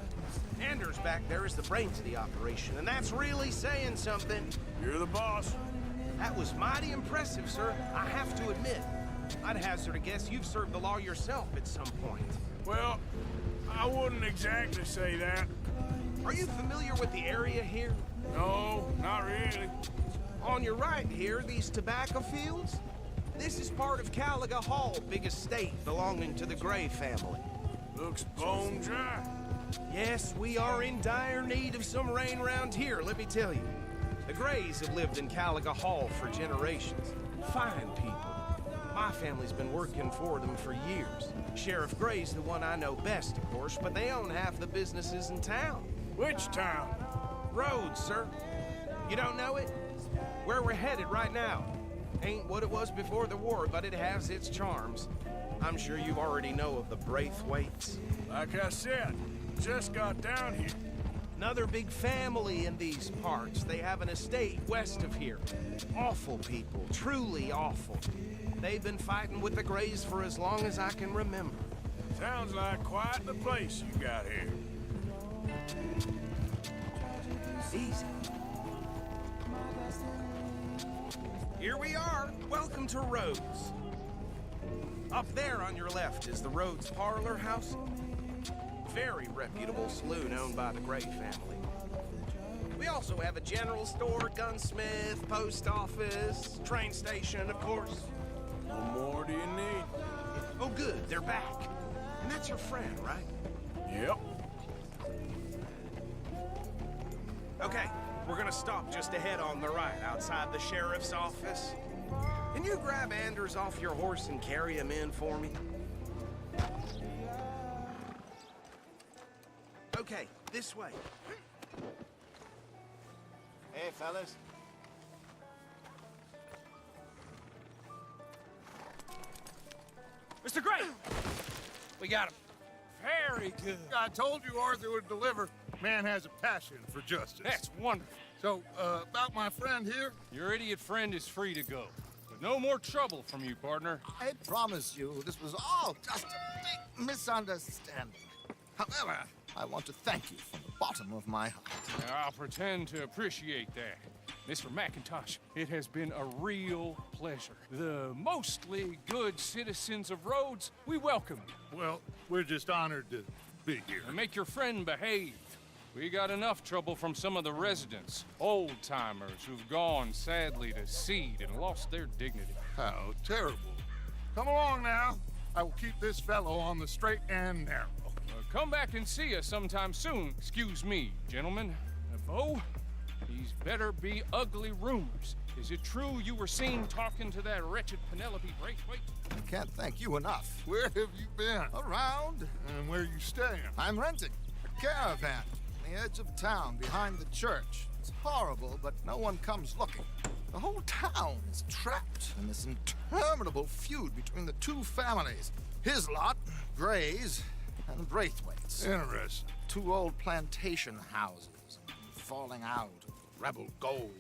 Anders back there is the brains of the operation, and that's really saying something. You're the boss. That was mighty impressive, sir. I have to admit. I'd hazard a guess you've served the law yourself at some point. Well, I wouldn't exactly say that. Are you familiar with the area here? No, not really. On your right here, these tobacco fields? This is part of Caliga Hall, big estate belonging to the Gray family. Looks bone dry. Yes, we are in dire need of some rain around here, let me tell you. The Grays have lived in Caliga Hall for generations. Fine people. My family's been working for them for years. Sheriff Gray's the one I know best, of course, but they own half the businesses in town. Which town? Rhodes, sir. You don't know it? Where we're headed right now. Ain't what it was before the war, but it has its charms. I'm sure you already know of the Braithwaites. Like I said, just got down here. Another big family in these parts. They have an estate west of here. Awful people, truly awful. They've been fighting with the Grays for as long as I can remember. Sounds like quite the place you got here. Easy. Here we are. Welcome to Rhodes. Up there on your left is the Rhodes Parlor House. Very reputable saloon owned by the Gray family. We also have a general store, gunsmith, post office, train station, of course. What more do you need? Oh, good, they're back. And that's your friend, right? Yep. Okay, we're gonna stop just ahead on the right, outside the sheriff's office. Can you grab Anders off your horse and carry him in for me? Okay, this way. Hey, fellas. Mr. Gray! We got him. Very good. I told you Arthur would deliver. Man has a passion for justice. That's wonderful. So, about my friend here? Your idiot friend is free to go. But no more trouble from you, partner. I promise you, this was all just a big misunderstanding. However, I want to thank you from the bottom of my heart. I'll pretend to appreciate that. Mr. McIntosh, it has been a real pleasure. The mostly good citizens of Rhodes, we welcome you. Well, we're just honored to be here. And make your friend behave. We got enough trouble from some of the residents, old-timers who've gone, sadly, to seed and lost their dignity. How terrible. Come along now. I will keep this fellow on the straight and narrow. Come back and see us sometime soon. Excuse me, gentlemen. Bo, these better be ugly rumors. Is it true you were seen talking to that wretched Penelope Braithwaite? I can't thank you enough. Where have you been? Around. And where you staying? I'm renting a caravan on the edge of town behind the church. It's horrible, but no one comes looking. The whole town is trapped in this interminable feud between the two families. His lot, Gray's, and Braithwaite's. Interesting. 2 old plantation houses, falling out, rebel gold,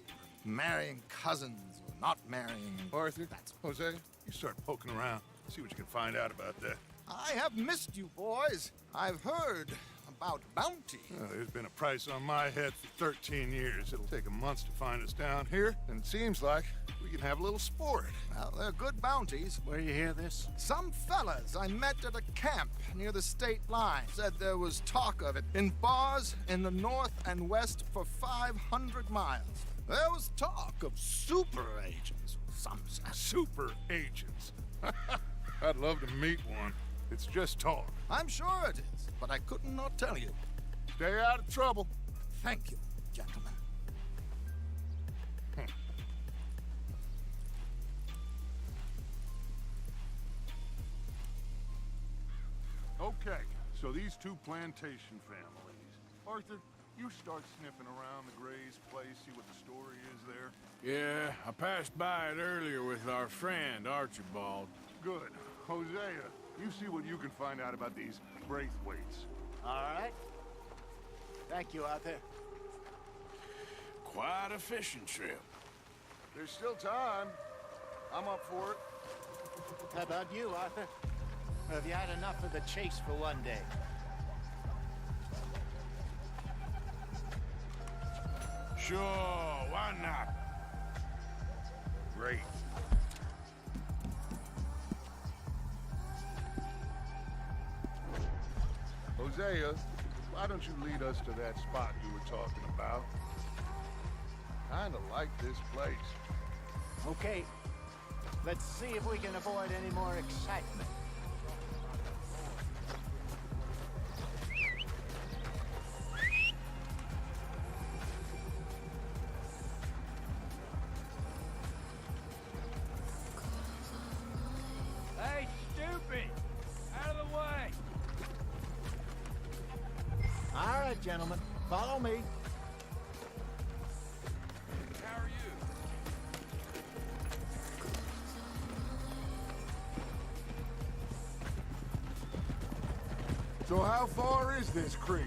marrying cousins or not marrying. Arthur, Jose, you start poking around. See what you can find out about that. I have missed you, boys. I've heard about bounty. There's been a price on my head for 13 years. It'll take a month to find us down here, and it seems like we can have a little sport. Well, they're good bounties. Where you hear this? Some fellas I met at a camp near the state line said there was talk of it in bars in the north and west for 500 miles. There was talk of super agents, some said. Super agents. I'd love to meet one. It's just talk. I'm sure it is, but I couldn't not tell you. Stay out of trouble. Thank you, gentlemen. Okay, so these 2 plantation families. Arthur, you start sniffing around the Gray's place, see what the story is there. Yeah, I passed by it earlier with our friend, Archibald. Good. Hosea, you see what you can find out about these Braithwaites. All right. Thank you, Arthur. Quite a fishing trip. There's still time. I'm up for it. How about you, Arthur? Have you had enough of the chase for one day? Sure, why not? Great. Hosea, why don't you lead us to that spot you were talking about? Kinda like this place. Okay. Let's see if we can avoid any more excitement. Hey, stupid! Out of the way! All right, gentlemen. Follow me. How are you? So how far is this creek?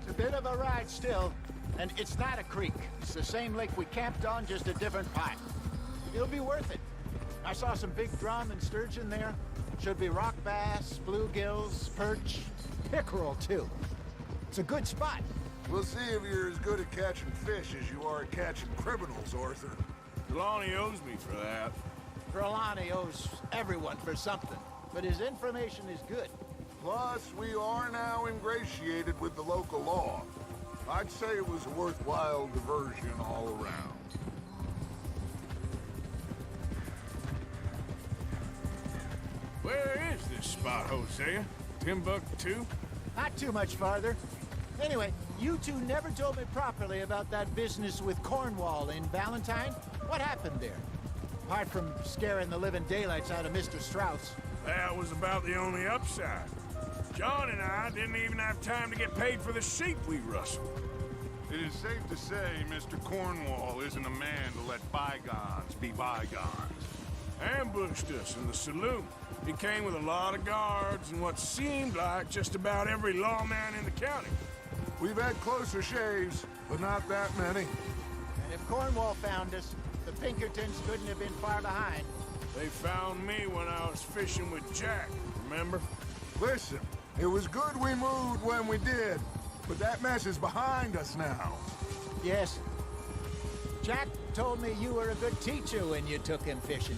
It's a bit of a ride still, and it's not a creek. It's the same lake we camped on, just a different part. It'll be worth it. I saw some big drum and sturgeon there. Should be rock bass, bluegills, perch, pickerel too. It's a good spot. We'll see if you're as good at catching fish as you are at catching criminals, Arthur. Trelawney owes me for that. Trelawney owes everyone for something, but his information is good. Plus, we are now ingratiated with the local law. I'd say it was a worthwhile diversion all around. Where is this spot, Hosea? Timbuktu? Not too much farther. Anyway, you two never told me properly about that business with Cornwall in Valentine. What happened there? Apart from scaring the living daylights out of Mr. Strauss. That was about the only upside. John and I didn't even have time to get paid for the sheep we rustled. It is safe to say Mr. Cornwall isn't a man to let bygones be bygones. Ambushed us in the saloon. He came with a lot of guards and what seemed like just about every lawman in the county. We've had closer shaves, but not that many. And if Cornwall found us, the Pinkertons couldn't have been far behind. They found me when I was fishing with Jack, remember? Listen, it was good we moved when we did, but that mess is behind us now. Yes. Jack told me you were a good teacher when you took him fishing.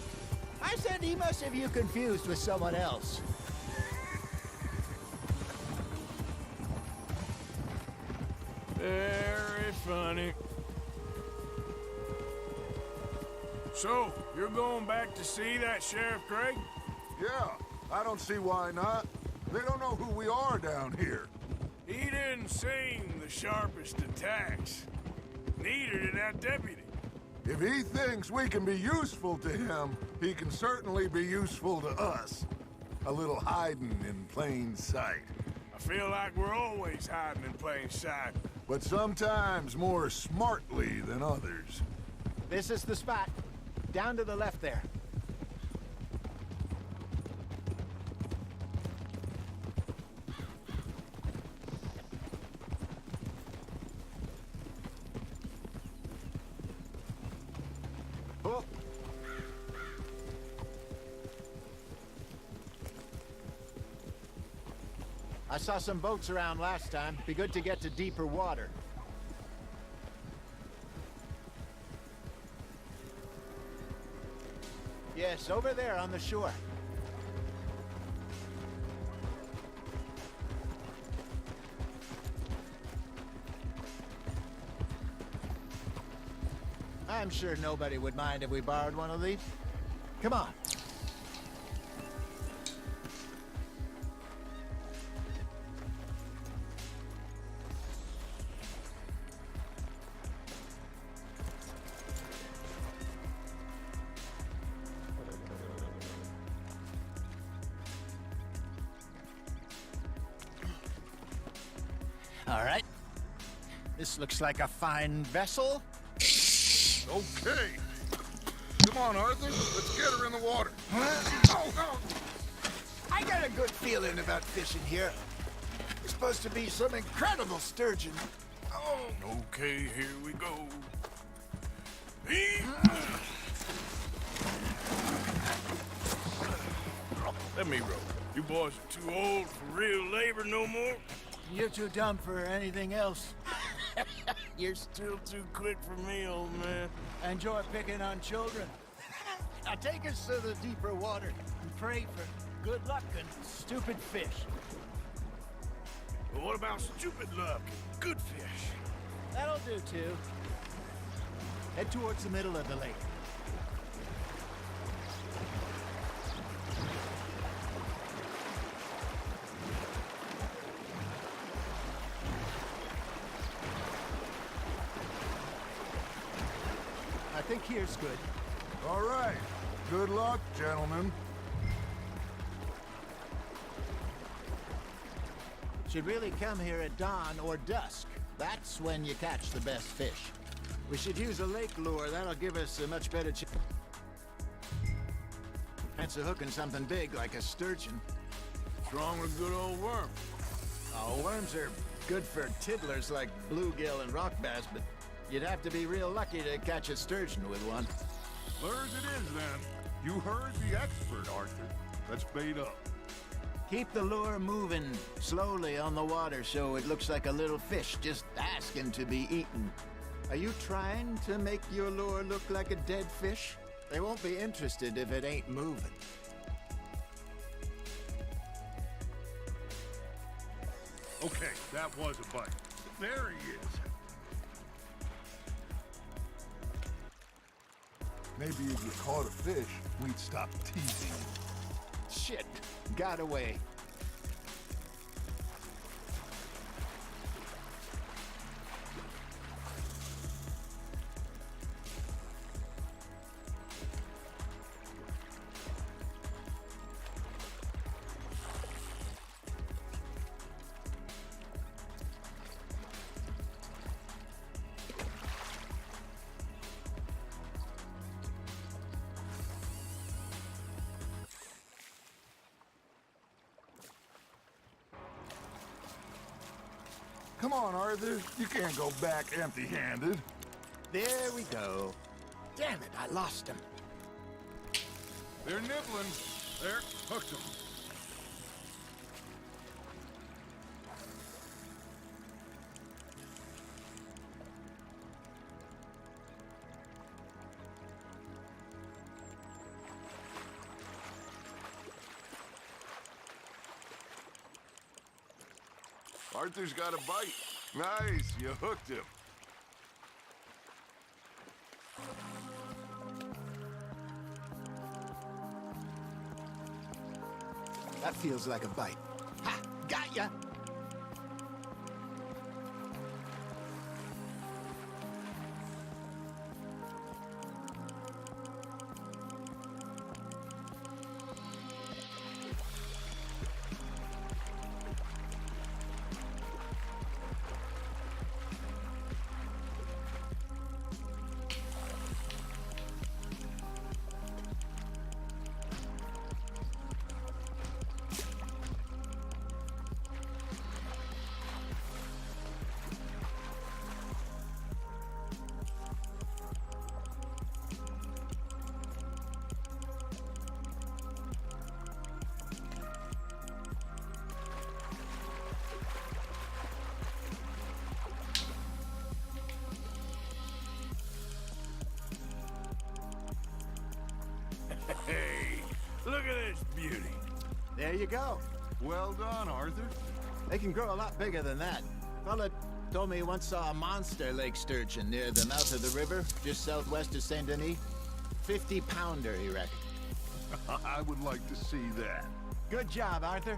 I said he must have you confused with someone else. Very funny. So, you're going back to see that Sheriff Craig? Yeah, I don't see why not. They don't know who we are down here. He didn't seem the sharpest attacks. Neither did that deputy. If he thinks we can be useful to him, he can certainly be useful to us. A little hiding in plain sight. I feel like we're always hiding in plain sight. But sometimes more smartly than others. This is the spot. Down to the left there. I saw some boats around last time. Be good to get to deeper water. Yes, over there on the shore. I'm sure nobody would mind if we borrowed one of these. Come on. All right. This looks like a fine vessel. Okay. Come on, Arthur. Let's get her in the water. Oh. I got a good feeling about fishing here. It's supposed to be some incredible sturgeon. Oh. Okay, here we go. Let me row. You boys are too old for real labor no more. You're too dumb for anything else. You're still too quick for me, old man. Enjoy picking on children. Now take us to the deeper water and pray for good luck and stupid fish. But what about stupid luck and good fish? That'll do too. Head towards the middle of the lake. I think here's good. All right. Good luck, gentlemen. Should really come here at dawn or dusk. That's when you catch the best fish. We should use a lake lure. That'll give us a much better chance of hooking something big like a sturgeon. What's wrong with good old worm? Oh, worms are good for tiddlers like bluegill and rock bass, but you'd have to be real lucky to catch a sturgeon with one. Lures it is, then. You heard the expert, Arthur. Let's bait up. Keep the lure moving slowly on the water so it looks like a little fish just asking to be eaten. Are you trying to make your lure look like a dead fish? They won't be interested if it ain't moving. Okay, that was a bite. There he is. Maybe if you caught a fish, we'd stop teasing. Shit, got away. Come on, Arthur. You can't go back empty-handed. There we go. Damn it, I lost him. They're nibbling. There, hooked them. Arthur's got a bite. Nice, you hooked him. That feels like a bite. Ha! Got ya! beauty. There you go. Well done, Arthur. They can grow a lot bigger than that. Fella told me he once saw a monster lake sturgeon near the mouth of the river, just southwest of Saint Denis. 50-pounder, he reckoned. I would like to see that. Good job, Arthur.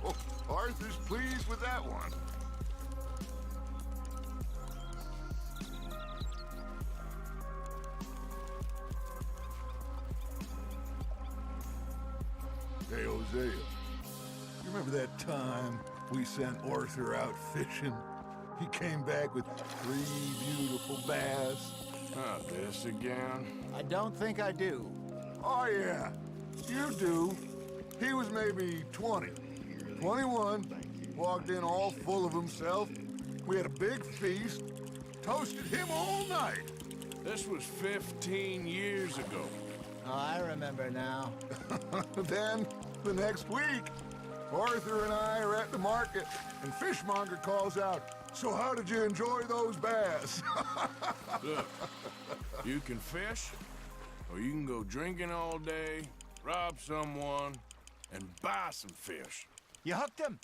Oh, Arthur's pleased with that one. Hey, Hosea. You remember that time we sent Arthur out fishing? He came back with 3 beautiful bass. Not this again. I don't think I do. Oh, yeah. You do. He was maybe 20. 21. Walked in all full of himself. We had a big feast. Toasted him all night. This was 15 years ago. Oh, I remember now. Then, the next week, Arthur and I are at the market, and Fishmonger calls out, "So how did you enjoy those bass?" Look, you can fish, or you can go drinking all day, rob someone, and buy some fish. You hooked him.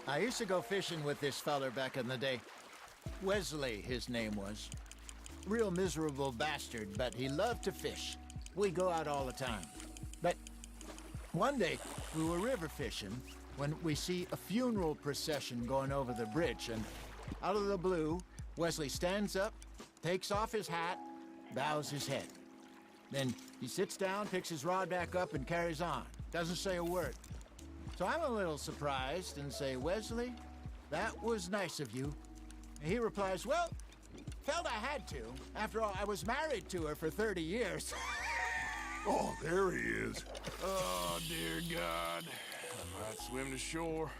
I used to go fishing with this feller back in the day. Wesley, his name was. Real miserable bastard, but he loved to fish. We go out all the time. But one day, we were river fishing when we see a funeral procession going over the bridge, and out of the blue, Wesley stands up, takes off his hat, bows his head. Then he sits down, picks his rod back up, and carries on. Doesn't say a word. So I'm a little surprised and say, "Wesley, that was nice of you." And he replies, "Well, felt I had to. After all, I was married to her for 30 years. Oh, there he is. Oh, dear God. I might swim to shore.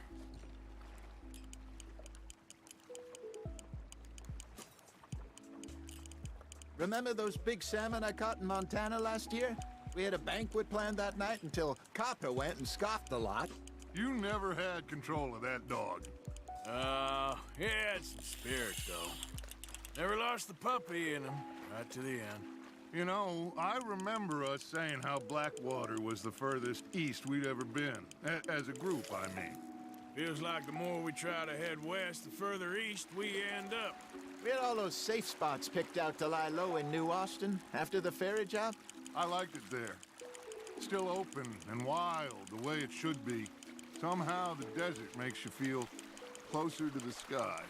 Remember those big salmon I caught in Montana last year? We had a banquet planned that night until Copper went and scoffed the lot. You never had control of that dog. He had some spirit, though. Never lost the puppy in him, right to the end. You know, I remember us saying how Blackwater was the furthest east we'd ever been. As a group, I mean. Feels like the more we try to head west, the further east we end up. We had all those safe spots picked out to lie low in New Austin after the ferry job. I liked it there. Still open and wild, the way it should be. Somehow the desert makes you feel closer to the sky.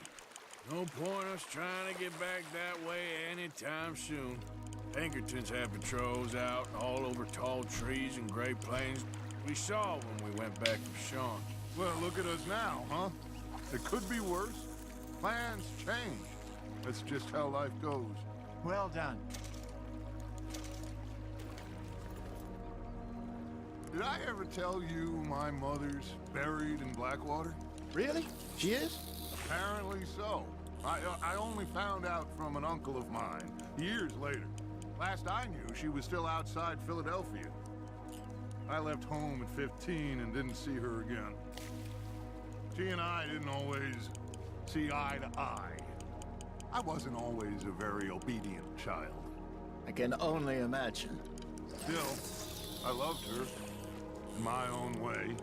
No point us trying to get back that way anytime soon. Pinkertons had patrols out all over tall trees and Great Plains. We saw when we went back to Sean. Well, look at us now, huh? It could be worse. Plans change. That's just how life goes. Well done. Did I ever tell you my mother's buried in Blackwater? Really? She is? Apparently so. I only found out from an uncle of mine years later. Last I knew, she was still outside Philadelphia. I left home at 15 and didn't see her again. She and I didn't always see eye to eye. I wasn't always a very obedient child. I can only imagine. Still, I loved her in my own way,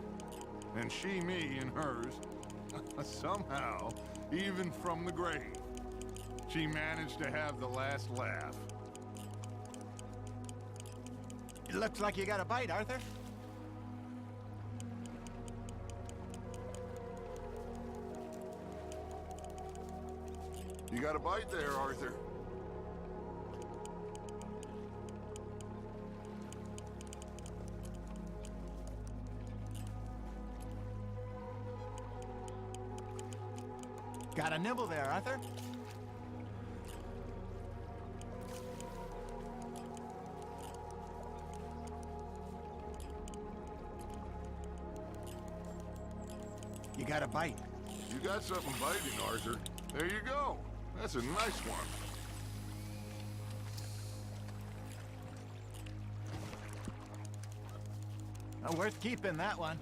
and she me in hers. Somehow, even from the grave, she managed to have the last laugh. It looks like you got a bite, Arthur. You got a bite there, Arthur. Got a nibble there, Arthur. You got a bite. You got something biting, Arthur. There you go. That's a nice one. Worth keeping, that one.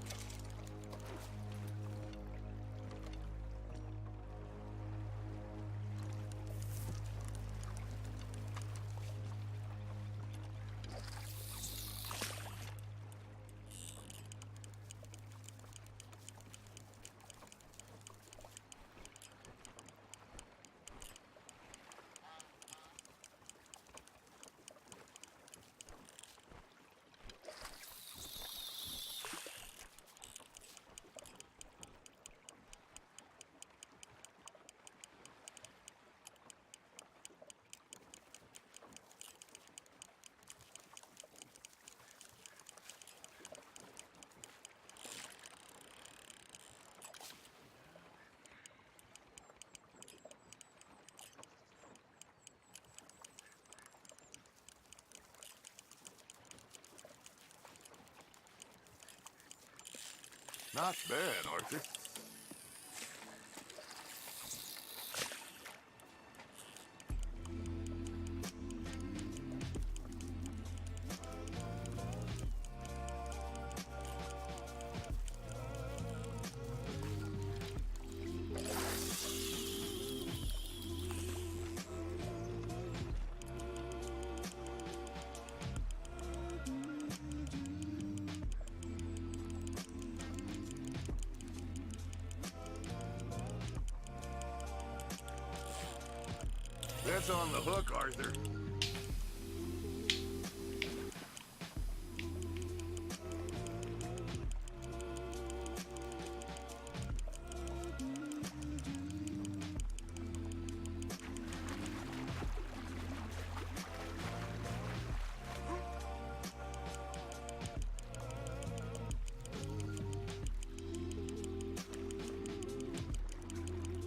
Not bad, Arthur. That's on the hook, Arthur.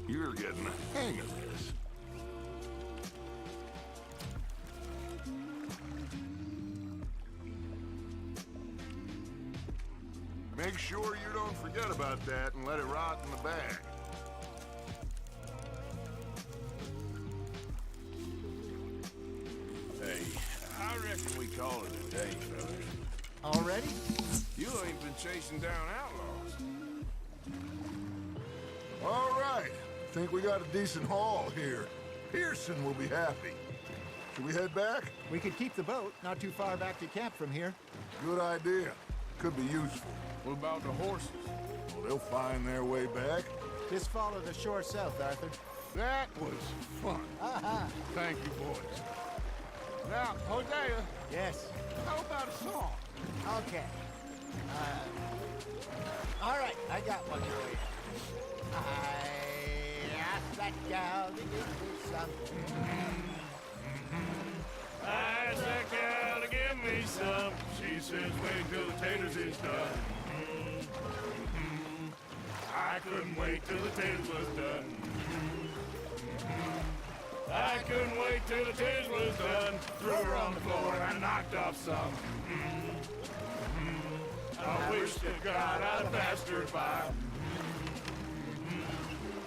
You're getting the hang of this. Make sure you don't forget about that and let it rot in the bag. Hey, I reckon we call it a day, fellas. Already? You ain't been chasing down outlaws. All right. Think we got a decent haul here. Pearson will be happy. Should we head back? We could keep the boat not too far back to camp from here. Good idea. Could be useful. What about the horses? Well, they'll find their way back. Just follow the shore south, Arthur. That was fun. Thank you, boys. Now, Hosea. Yes. How about a song? Okay. All right, I got one for you. I asked that gal to give me something. I asked that gal to give me some. She says, wait till the taters is done. I couldn't wait till the taters was done. I couldn't wait till the taters was done. Threw her on the floor and I knocked off some. I wish to God I'd passed her by.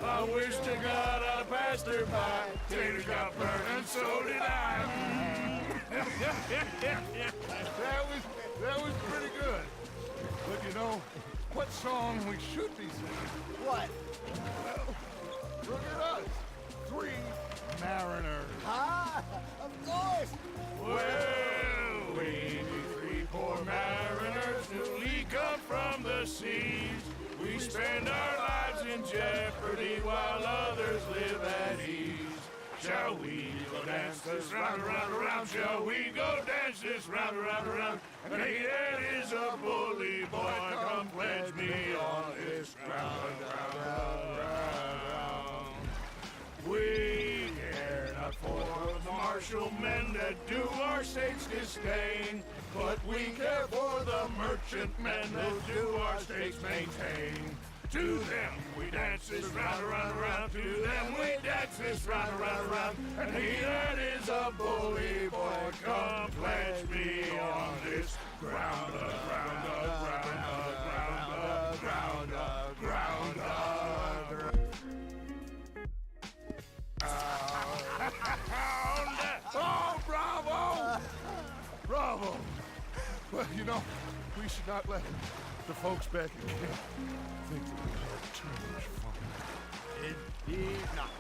I wish to God I'd passed her by. Taters got burned and so did I. That was pretty good. But you know, what song we should be singing? What? Well, look at us. 3 mariners. Ah, of course. Well, we be 3 poor mariners newly come from the seas. We spend our lives in jeopardy while others live at ease. Shall we go dance this round, around, around? Shall we go dance this round, around, around? And he that is a bully boy, come pledge me on this ground, ground, ground. We care not for the martial men that do our state's disdain, but we care for the merchant men that do our state's maintain. To them we dance this round, around, around. To them we dance this round, around, around. And he that is a bully boy, come pledge me on this ground, ground, ground, ground, ground, ground, ground. Oh, bravo! Bravo! Well, you know, we should not let the folks back in camp think that we had too much fun. Indeed not.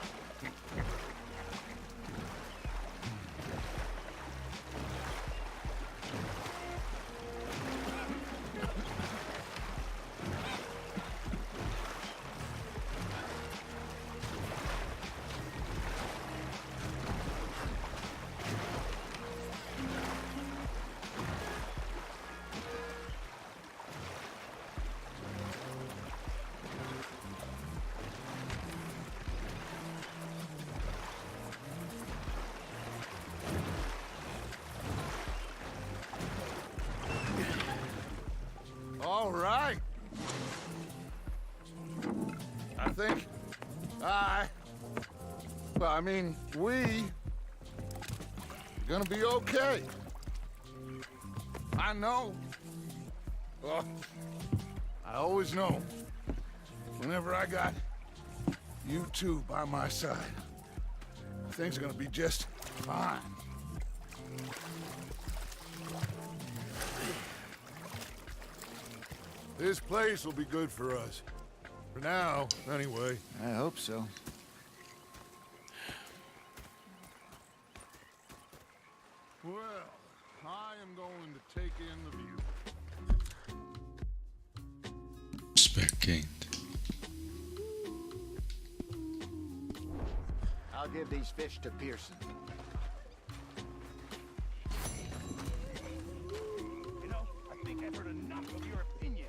All right. I think we gonna be okay. I know. Oh, I I always know, whenever I got you two by my side, things are gonna be just fine. This place will be good for us. For now, anyway. I hope so. Well, I am going to take in the view. Respect gained. I'll give these fish to Pearson. You know, I think I've heard enough of your opinion.